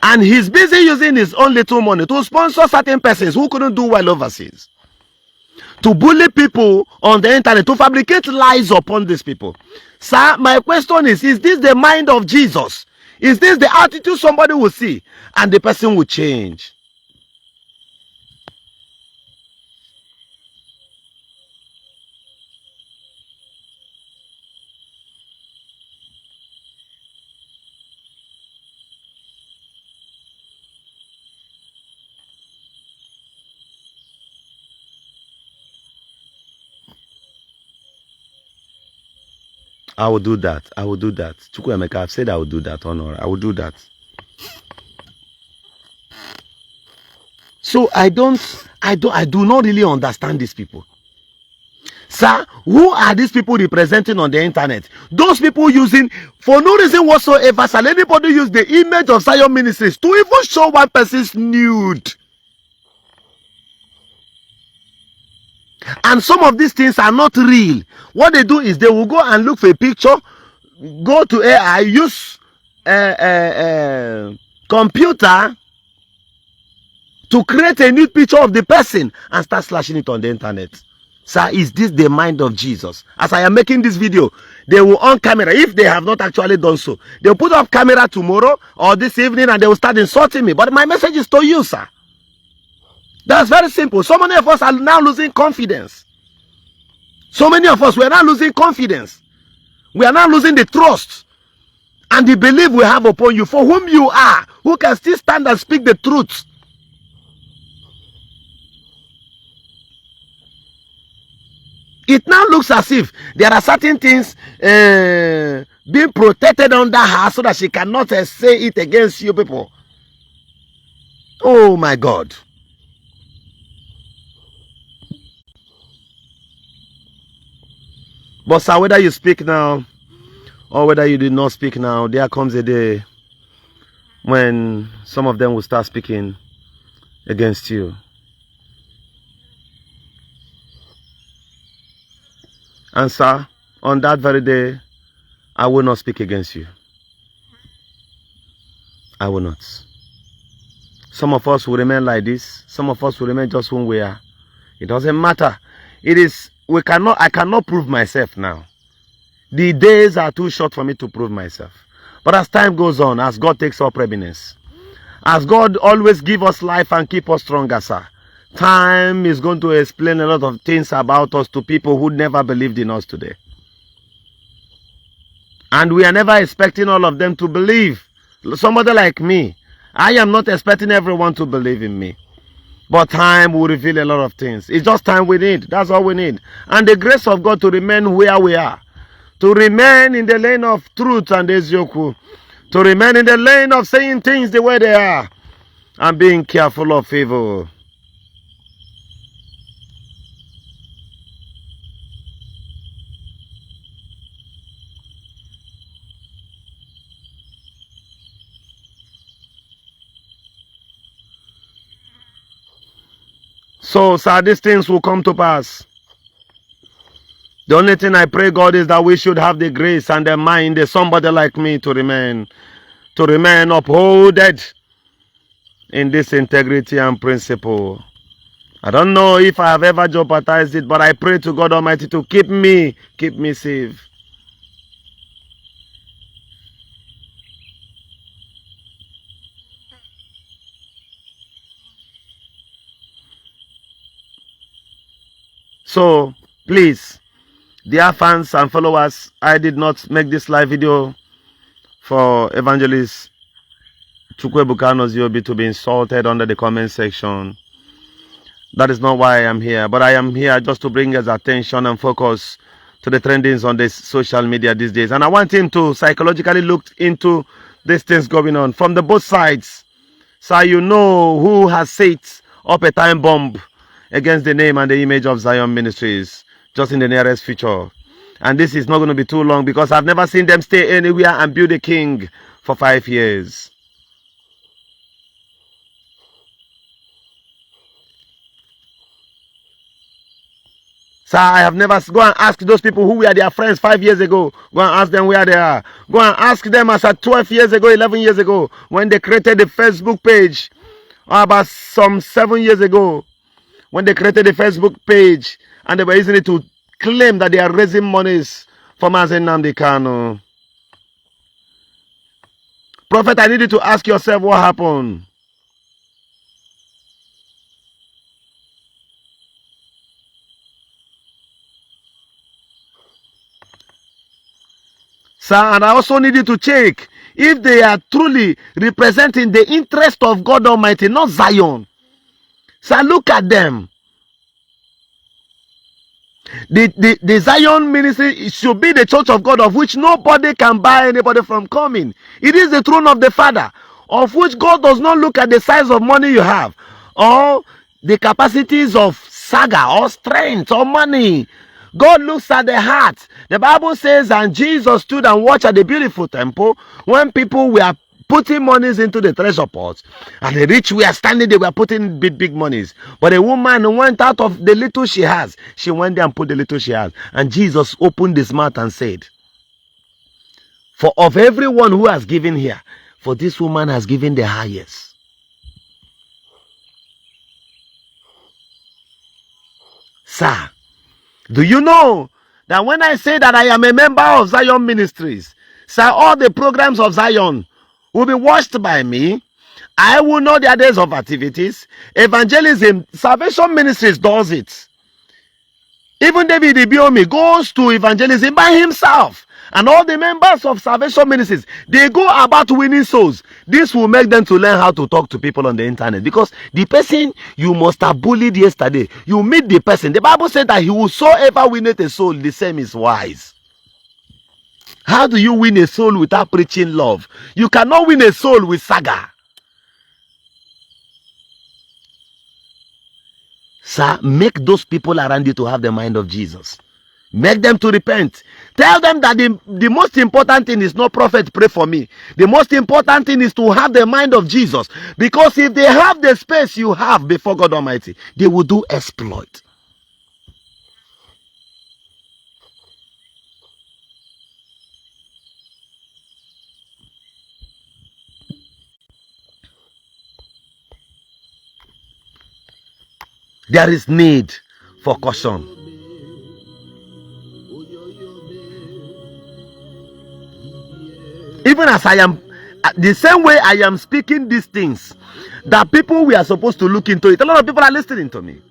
Speaker 3: And he's busy using his own little money to sponsor certain persons who couldn't do well overseas, to bully people on the internet, to fabricate lies upon these people. Sir, my question is this the mind of Jesus? Is this the attitude somebody will see and the person will change? I will do that. I will do that. Chukwuemeka, I've said I will do that. Honor, I will do that. So I do not really understand these people. Sir, who are these people representing on the internet? Those people using, for no reason whatsoever, shall anybody use the image of Zion Ministries to even show one person's nude? And some of these things are not real. What they do is they will go and look for a picture, go to AI, use computer to create a nude picture of the person and start slashing it on the internet. Sir, is this the mind of Jesus? As I am making this video, they will on camera, if they have not actually done so, they will put up camera tomorrow or this evening and they will start insulting me. But my message is to you, sir. That's very simple. So many of us are now losing confidence. So many of us, we are now losing confidence. We are now losing the trust and the belief we have upon you, for whom you are, who can still stand and speak the truth. It now looks as if there are certain things being protected under her so that she cannot say it against you people. Oh my God. But sir, whether you speak now or whether you did not speak now, there comes a day when some of them will start speaking against you. And sir, on that very day, I will not speak against you. I will not. Some of us will remain like this. Some of us will remain just who we are. It doesn't matter. I cannot prove myself now. The days are too short for me to prove myself. But as time goes on, as God takes up readiness, as God always give us life and keep us stronger, sir, time is going to explain a lot of things about us to people who never believed in us today. And we are never expecting all of them to believe. Somebody like me, I am not expecting everyone to believe in me. But time will reveal a lot of things. It's just time we need. That's all we need. And the grace of God to remain where we are. To remain in the lane of truth and Eziokwu. To remain in the lane of saying things the way they are. And being careful of evil. So, sir, these things will come to pass. The only thing I pray, God, is that we should have the grace and the mind of somebody like me to remain upholded in this integrity and principle. I don't know if I have ever jeopardized it, but I pray to God Almighty to keep me safe. So, please, dear fans and followers, I did not make this live video for Evangelist Ebuka Obi to be insulted under the comment section. That is not why I am here. But I am here just to bring his attention and focus to the trendings on this social media these days. And I want him to psychologically look into these things going on from the both sides. So you know who has set up a time bomb against the name and the image of Zion Ministries just in the nearest future. And this is not going to be too long because I've never seen them stay anywhere and build a king for 5 years. Sir, I have never... Go and ask those people who were their friends 5 years ago. Go and ask them where they are. Go and ask them as at 12 years ago, 11 years ago, when they created the Facebook page. Or about some 7 years ago, when they created the Facebook page and they were using it to claim that they are raising monies for Mazen Nnamdi Kanu. Prophet, I need you to ask yourself what happened. Sir, and I also need you to check if they are truly representing the interest of God Almighty, not Zion. Sir, look at them. The Zion ministry should be the church of God, of which nobody can buy anybody from coming. It is the throne of the Father, of which God does not look at the size of money you have, or the capacities of saga, or strength, or money. God looks at the heart. The Bible says, and Jesus stood and watched at the beautiful temple when people were putting monies into the treasure pots, and the rich were standing, they were putting big monies. But a woman went out of the little she has. She went there and put the little she has. And Jesus opened his mouth and said, for of everyone who has given here, for this woman has given the highest. Sir, do you know that when I say that I am a member of Zion Ministries, sir, all the programs of Zion will be watched by me. I will know their days of activities. Evangelism, Salvation Ministries does it. Even David Ibiomi goes to evangelism by himself. And all the members of Salvation Ministries, they go about winning souls. This will make them to learn how to talk to people on the internet, because the person you must have bullied yesterday, you meet the person. The Bible said that he whosoever winneth a soul, the same is wise. How do you win a soul without preaching love? You cannot win a soul with saga. Sir, make those people around you to have the mind of Jesus. Make them to repent. Tell them that the most important thing is not prophet, pray for me. The most important thing is to have the mind of Jesus. Because if they have the space you have before God Almighty, they will do exploit. There is need for caution. Even as I am, the same way I am speaking these things, that people we are supposed to look into it. A lot of people are listening to me.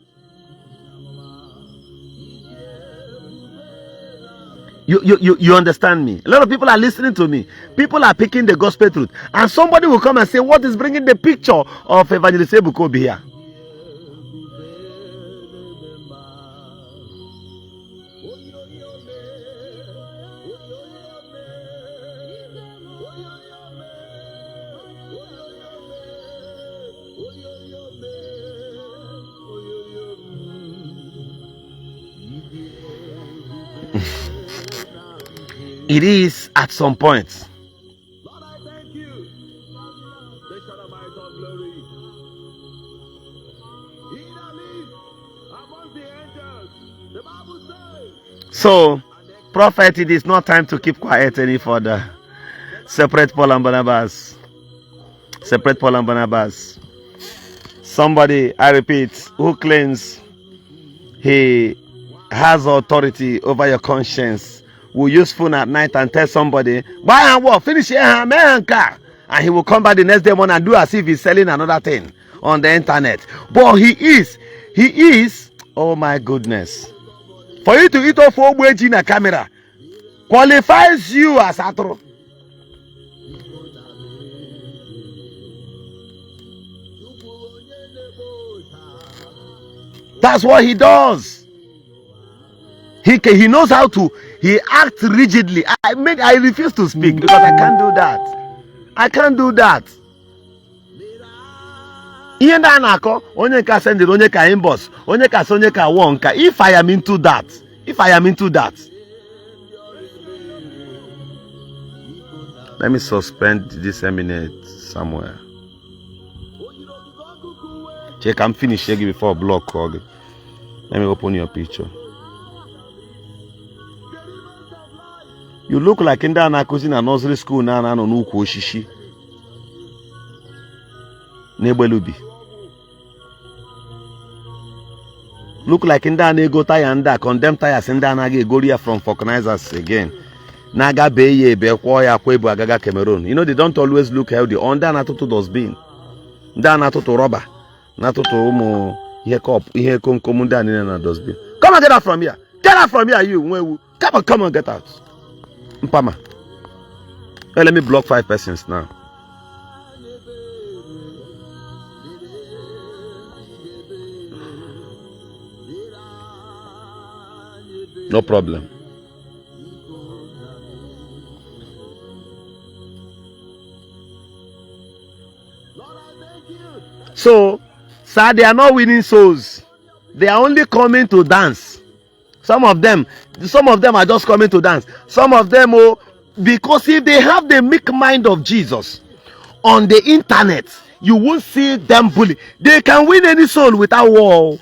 Speaker 3: You understand me? A lot of people are listening to me. People are picking the gospel truth. And somebody will come and say, what is bringing the picture of Evangelist Ebuka Obi here? It is at some point.
Speaker 2: Lord, I thank you. They shall abide of glory. He that lives among the angels, the Bible says.
Speaker 3: So, prophet, it is not time to keep quiet any further. Separate Paul and Barnabas. Separate Paul and Barnabas. Somebody, I repeat, who claims he has authority over your conscience will use phone at night and tell somebody, buy and walk, finish here, and car. And he will come back the next day morning and do as if he's selling another thing on the internet. But he is, oh my goodness. For you to eat off in a camera qualifies you as atro. That's what he does. He knows how to. He acts rigidly. I refuse to speak because I can't do that. I can't do that. If I am into that, let me suspend this eminent somewhere. Check, I'm finished before block. Let me open your picture. You look like in that in a nursery school now no nuku oshishi. Nebelubi. Look like in that nego tire and that condemn tires in that nage goria from vulcanizers again. Naga beye be kwaya kwebu agaga Cameroon. You know they don't always look healthy. On that natuto dustbin. That natuto rubber. Natuto umo here come down in a dustbin. Come and get out from here. Get out from here, you. Come on, get out. Mpama. Hey, let me block 5 persons now. No problem. So, sir, they are not winning souls. They are only coming to dance. Some of them are just coming to dance. Some of them, because if they have the meek mind of Jesus on the internet, you won't see them bully. They can win any soul without war.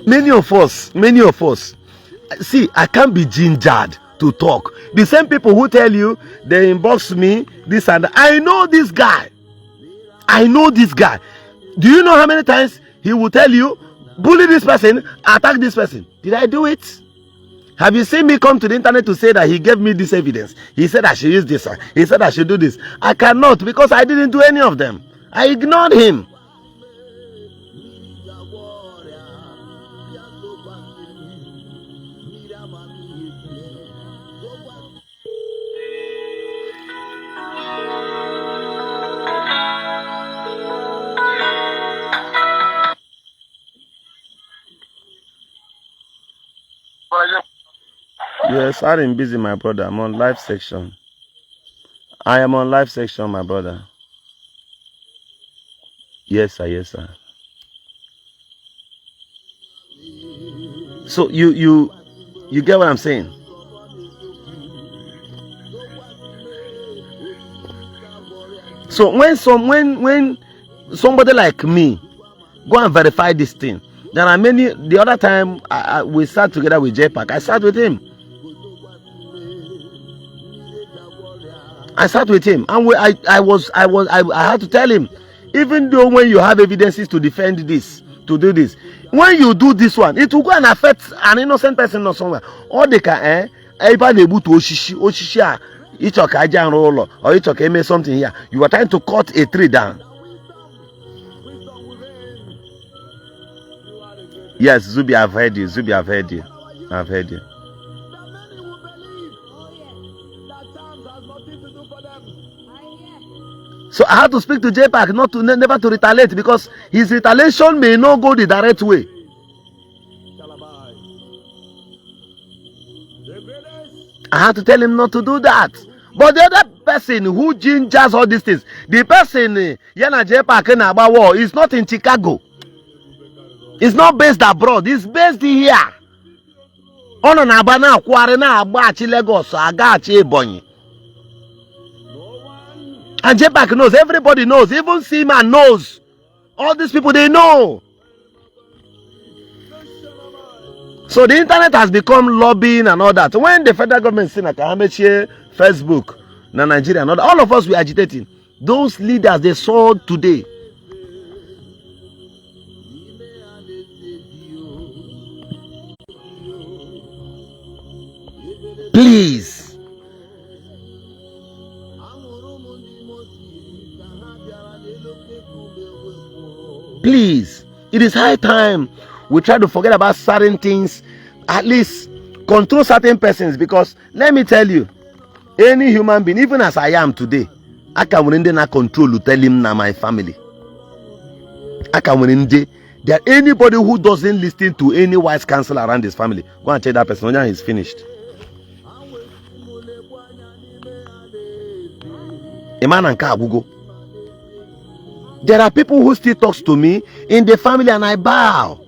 Speaker 3: Many of us, see, I can't be gingered to talk. The same people who tell you, they inbox me, this and that. I know this guy. Do you know how many times he will tell you, bully this person, attack this person? Did I do it? Have you seen me come to the internet to say that he gave me this evidence? He said I should use this. He said I should do this. I cannot, because I didn't do any of them. I ignored him.
Speaker 1: Yes, I'm busy, my brother. I'm on live section. I am on live section, my brother. Yes, sir. Yes, sir.
Speaker 3: So you get what I'm saying? So when somebody like me go and verify this thing, there are many. The other time we sat together with JPAC, I sat with him. And I had to tell him, even though when you have evidences to defend this, to do this, when you do this one, it will go and affect an innocent person or somewhere. Or they can everybody able to oshishi each of kaja roll or each of make something here. You are trying to cut a tree down. Yes, Zubi, I've heard you. Zubi, I've heard you. I've heard you. So I had to speak to JPAC never to retaliate, because his retaliation may not go the direct way. I had to tell him not to do that. But the other person who gingers all these things, the person Yana JPAC in about war, is not in Chicago. It's not based abroad. It's based here. Ono na abana Akwa na agbachi Lagos agachi Ebonyi. And JPAC knows, everybody knows, even Seaman knows. All these people, they know. So the internet has become lobbying and all that. When the federal government said Facebook, Nigeria, and all of us were agitating. Those leaders they saw today. Please. Please, it is high time we try to forget about certain things, at least control certain persons, because let me tell you, any human being, even as I am today, I can not control to tell him now my family. I can there anybody who doesn't listen to any wise counsel around his family, go and check that person when he's finished. A man and car Google. There are people who still talks to me in the family and I bow.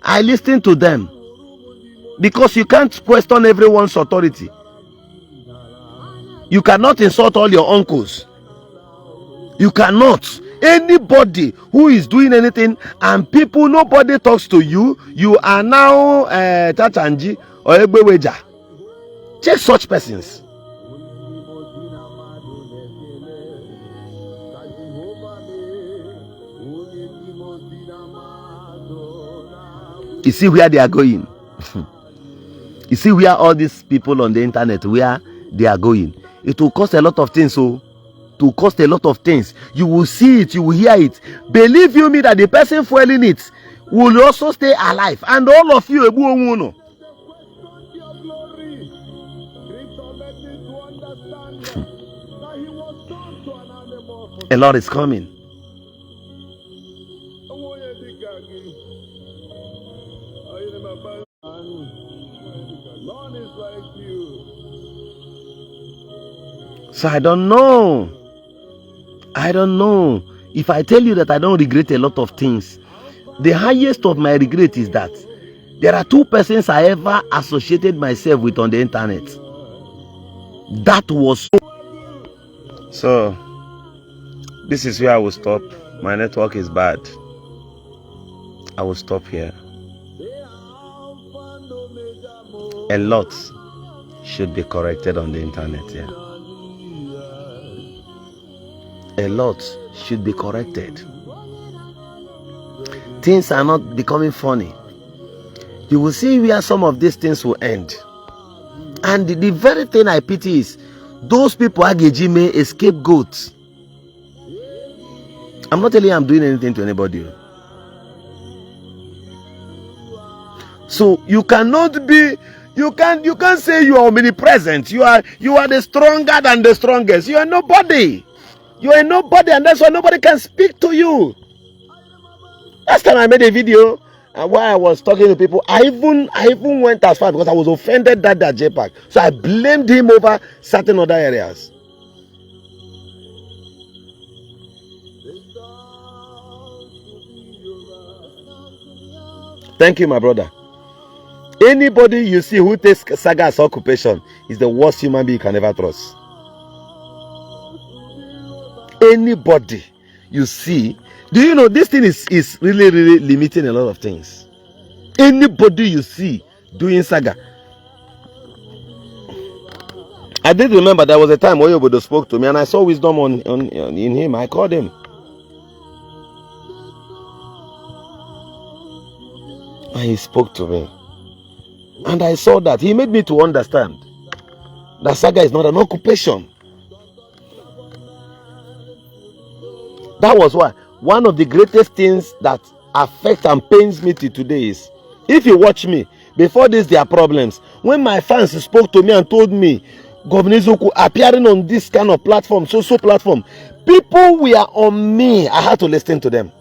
Speaker 3: I listen to them. Because you can't question everyone's authority. You cannot insult all your uncles. You cannot. Anybody who is doing anything and people, nobody talks to you, you are now Tachanji or Egbeweja. Check such persons. You see where they are going. You see where all these people on the internet, where they are going. It will cost a lot of things. So, to cost a lot of things. You will see it, you will hear it. Believe you me that the person fueling it will also stay alive. And all of you, a lot is coming. So I don't know. If I tell you that I don't regret a lot of things, the highest of my regret is that there are two persons I ever associated myself with on the internet. That was
Speaker 1: so. This is where I will stop. My network is bad. I will stop here. A lot should be corrected on the internet here. A lot should be corrected. Things are not becoming funny. You will see where some of these things will end.
Speaker 3: And the very thing I pity is those people Agejime a scapegoat. I'm not telling you I'm doing anything to anybody. So you cannot be, you can't say you are omnipresent. You are the stronger than the strongest. You are nobody. You are nobody, and that's why nobody can speak to you. Last time I made a video and while I was talking to people, I even went as far because I was offended that JPAC. So I blamed him over certain other areas. Thank you, my brother. Anybody you see who takes saga as occupation is the worst human being you can ever trust. Anybody you see, do you know this thing is really limiting a lot of things. Anybody you see doing saga. I did remember there was a time Oyobodo spoke to me and I saw wisdom in him. I called him. And he spoke to me. And I saw that. He made me to understand that saga is not an occupation. That was why one of the greatest things that affect and pains me till today is, if you watch me, before this there are problems. When my fans spoke to me and told me, Governor Eziokwu appearing on this kind of platform, social platform, people were on me. I had to listen to them.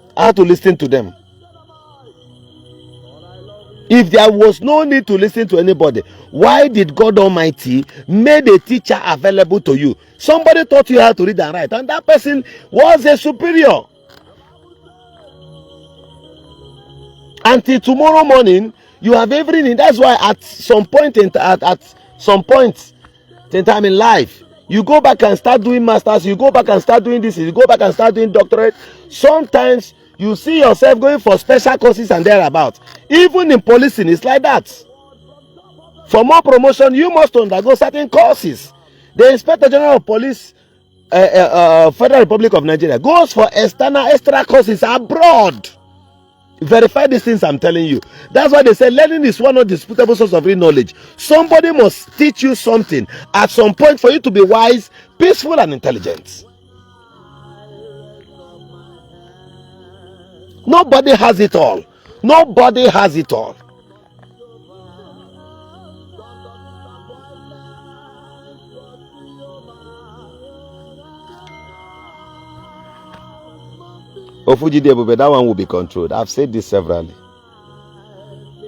Speaker 3: If there was no need to listen to anybody, why did God Almighty made a teacher available to you? Somebody taught you how to read and write, and that person was a superior. Until tomorrow morning, you have everything. That's why at some point in time in life, you go back and start doing masters, you go back and start doing this, you go back and start doing doctorate. Sometimes you see yourself going for special courses and thereabouts. Even in policing, it's like that. For more promotion, you must undergo certain courses. The Inspector General of Police, Federal Republic of Nigeria, goes for extra courses abroad. Verify these things I'm telling you. That's why they say learning is one of the disputable source of real knowledge. Somebody must teach you something at some point for you to be wise, peaceful, and intelligent. Nobody has it all. Nobody has it all. Ofujide Ebube, that one will be controlled. I've said this severally.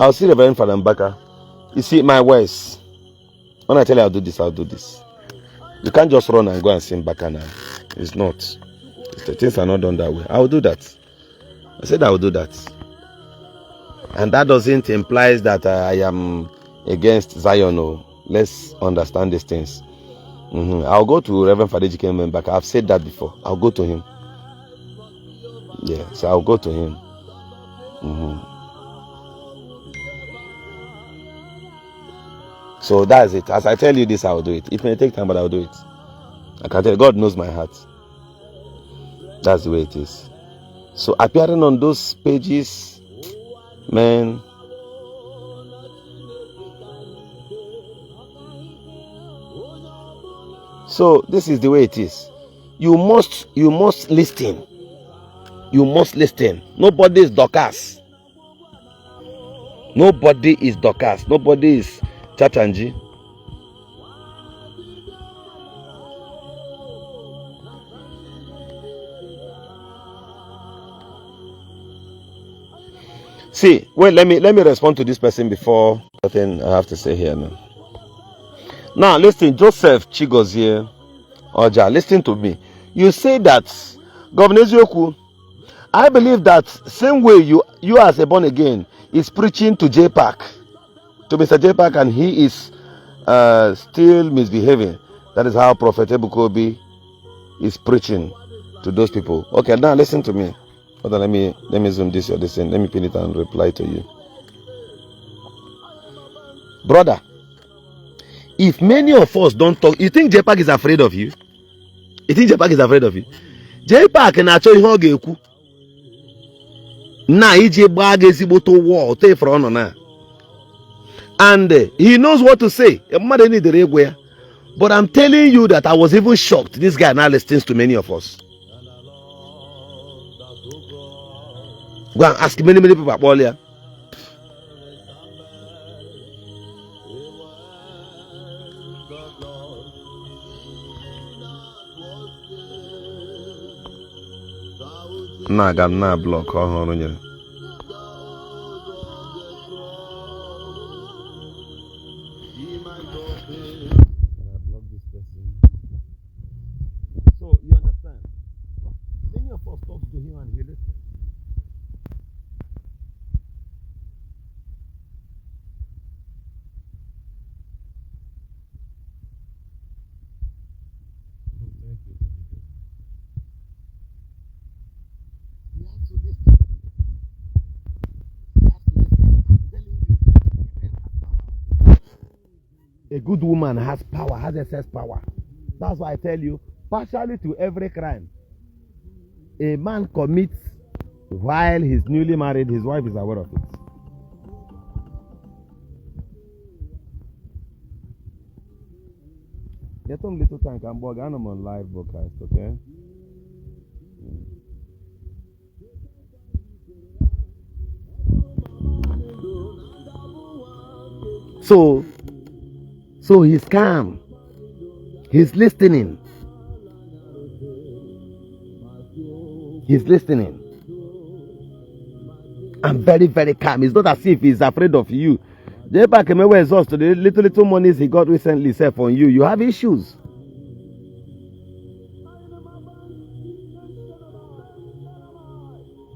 Speaker 3: I'll see Reverend Father Mbaka. You see, my words. When I tell you I'll do this, I'll do this. You can't just run and go and sing Mbaka now. It's not. The things are not done that way. I'll do that. I said I will do that. And that doesn't imply that I am against Zion. No. Let's understand these things. I'll go to Reverend Father Mbaka. I've said that before. I'll go to him. Yeah, so I'll go to him. So that's it. As I tell you this, I'll do it. It may take time, but I'll do it. I can tell you, God knows my heart. That's the way it is. So appearing on those pages, man. So this is the way it is. You must listen. You must listen. Nobody is Dorcas. Nobody is Dorcas. Nobody is Chachanji. See, wait, let me respond to this person before something I have to say here now. Now listen, Joseph Chigozie Oja, listen to me. You say that Governor Eziokwu, I believe that same way you as a born again is preaching to JPAC, to Mr. JPAC, and he is still misbehaving. That is how Prophet Ebuka Obi is preaching to those people. Okay, now listen to me. Hold on, let me zoom this or this in. Let me pin it and reply to you. Brother, if many of us don't talk, you think JPAC is afraid of you? You think JPAC is afraid of you? JPAC na achọ ihe ọ ga-ekwu. Na iji gbaa gị ezigbote ụgwọ ote ifere ọnọ na. And he knows what to say. But I'm telling you that I was even shocked. This guy now listens to many of us. Go and ask many people about Bolia. Nah, I got nah block. So you understand? Many of us talk to him and he listens. A good woman has power, has excess power. That's why I tell you, partially to every crime a man commits while he's newly married, his wife is aware of it. Get some little tank and bug, and I'm on live broadcast, okay? So he's calm. He's listening. He's listening. I'm very, very calm. It's not as if he's afraid of you. The little monies he got recently set on you. You have issues.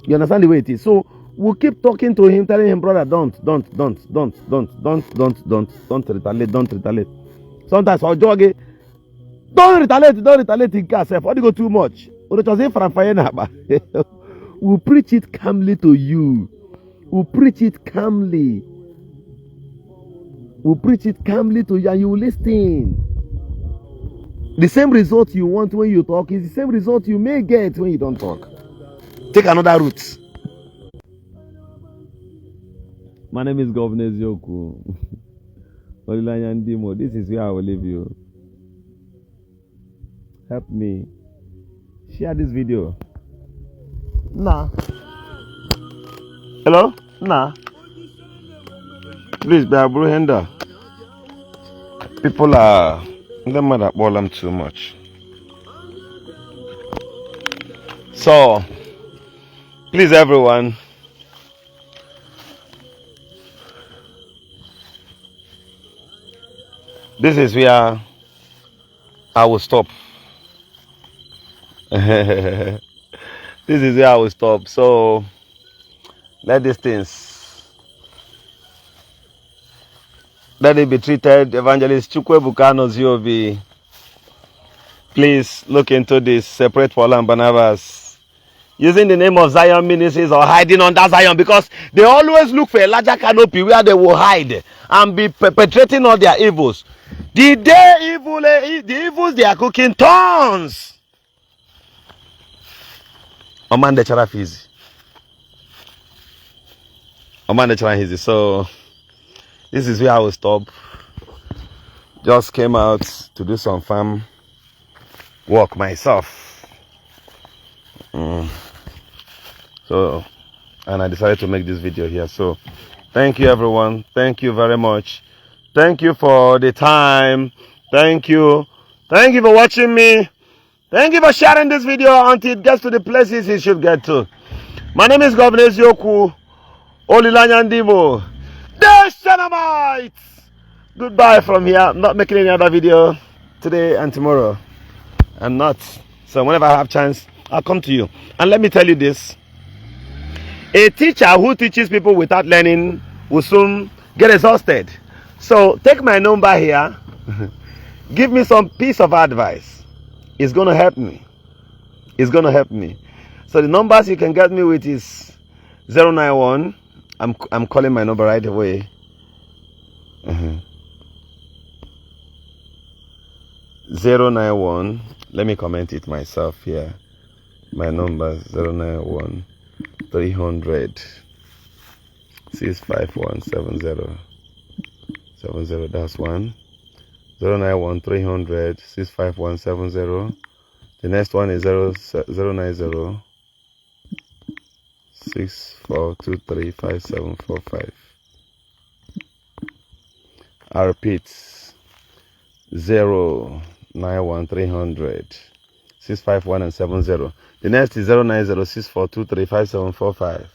Speaker 3: You understand the way it is? So we'll keep talking to him, telling him, brother, don't retaliate. Sometimes I'll jog it. Don't retaliate in yourself. Or you go too much. We'll preach it calmly to you. We'll preach it calmly. We'll preach it calmly to you and you will listen. The same result you want when you talk is the same result you may get when you don't talk. Take another route. My name is Governor Eziokwu Obi. This is where I will leave you. Help me. Share this video. Nah. Hello? Nah. Please, Babuhenda. People are them mad at Bolam too much. So, please, everyone. This is where I will stop. This is where I will stop. So, let it be treated. Evangelist Ebuka Obi. Please look into this. Separate Paul and Barnabas. Using the name of Zion Ministries or hiding under Zion, because they always look for a larger canopy where they will hide and be perpetrating all their evils. The day the evils they are cooking turns. Oman the Charafizi. Oman the Charafizi. So this is where I will stop. Just came out to do some farm work myself. So, and I decided to make this video here. So, thank you everyone. Thank you very much. Thank you for the time. Thank you. Thank you for watching me. Thank you for sharing this video until it gets to the places it should get to. My name is Governor Eziokwu Obi. The Shanamites. Goodbye from here. I'm not making any other video today and tomorrow. I'm not. So whenever I have chance, I'll come to you. And let me tell you this. A teacher who teaches people without learning will soon get exhausted. So take my number here. Give me some piece of advice. It's going to help me. It's going to help me. So the numbers you can get me with is 091. I'm calling my number right away. 091. Let me comment it myself here. My number is 091 300 65170.
Speaker 1: 70. That's one. 091 300 65170. The next one is 090 6423 5745. I repeat, 091 300 651 and 70. The next is 090 6423 5745.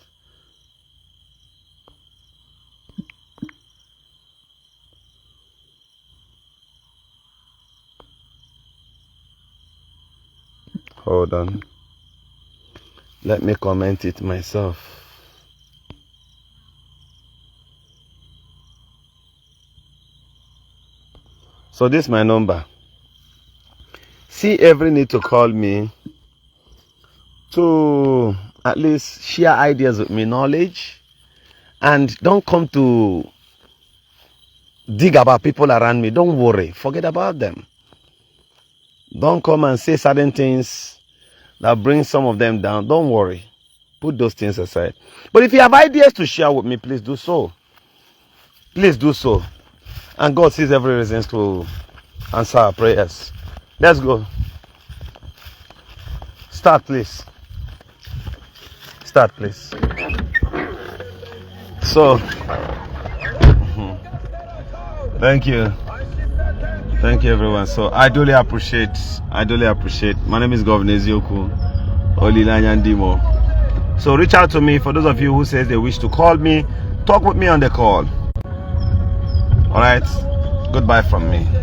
Speaker 1: Hold on. Let me comment it myself. So this is my number. See every need to call me to at least share ideas with me, knowledge, and don't come to dig about people around me. Don't worry. Forget about them. Don't come and say certain things that bring some of them down. Don't worry. Put those things aside. But if you have ideas to share with me, please do so. Please do so. And God sees every reason to answer our prayers. Let's go. Start, please. Start, please. So, thank you. Thank you, everyone. So, I duly appreciate. My name is Governor Eziokwu Obi. So, reach out to me for those of you who says they wish to call me. Talk with me on the call. All right. Goodbye from me.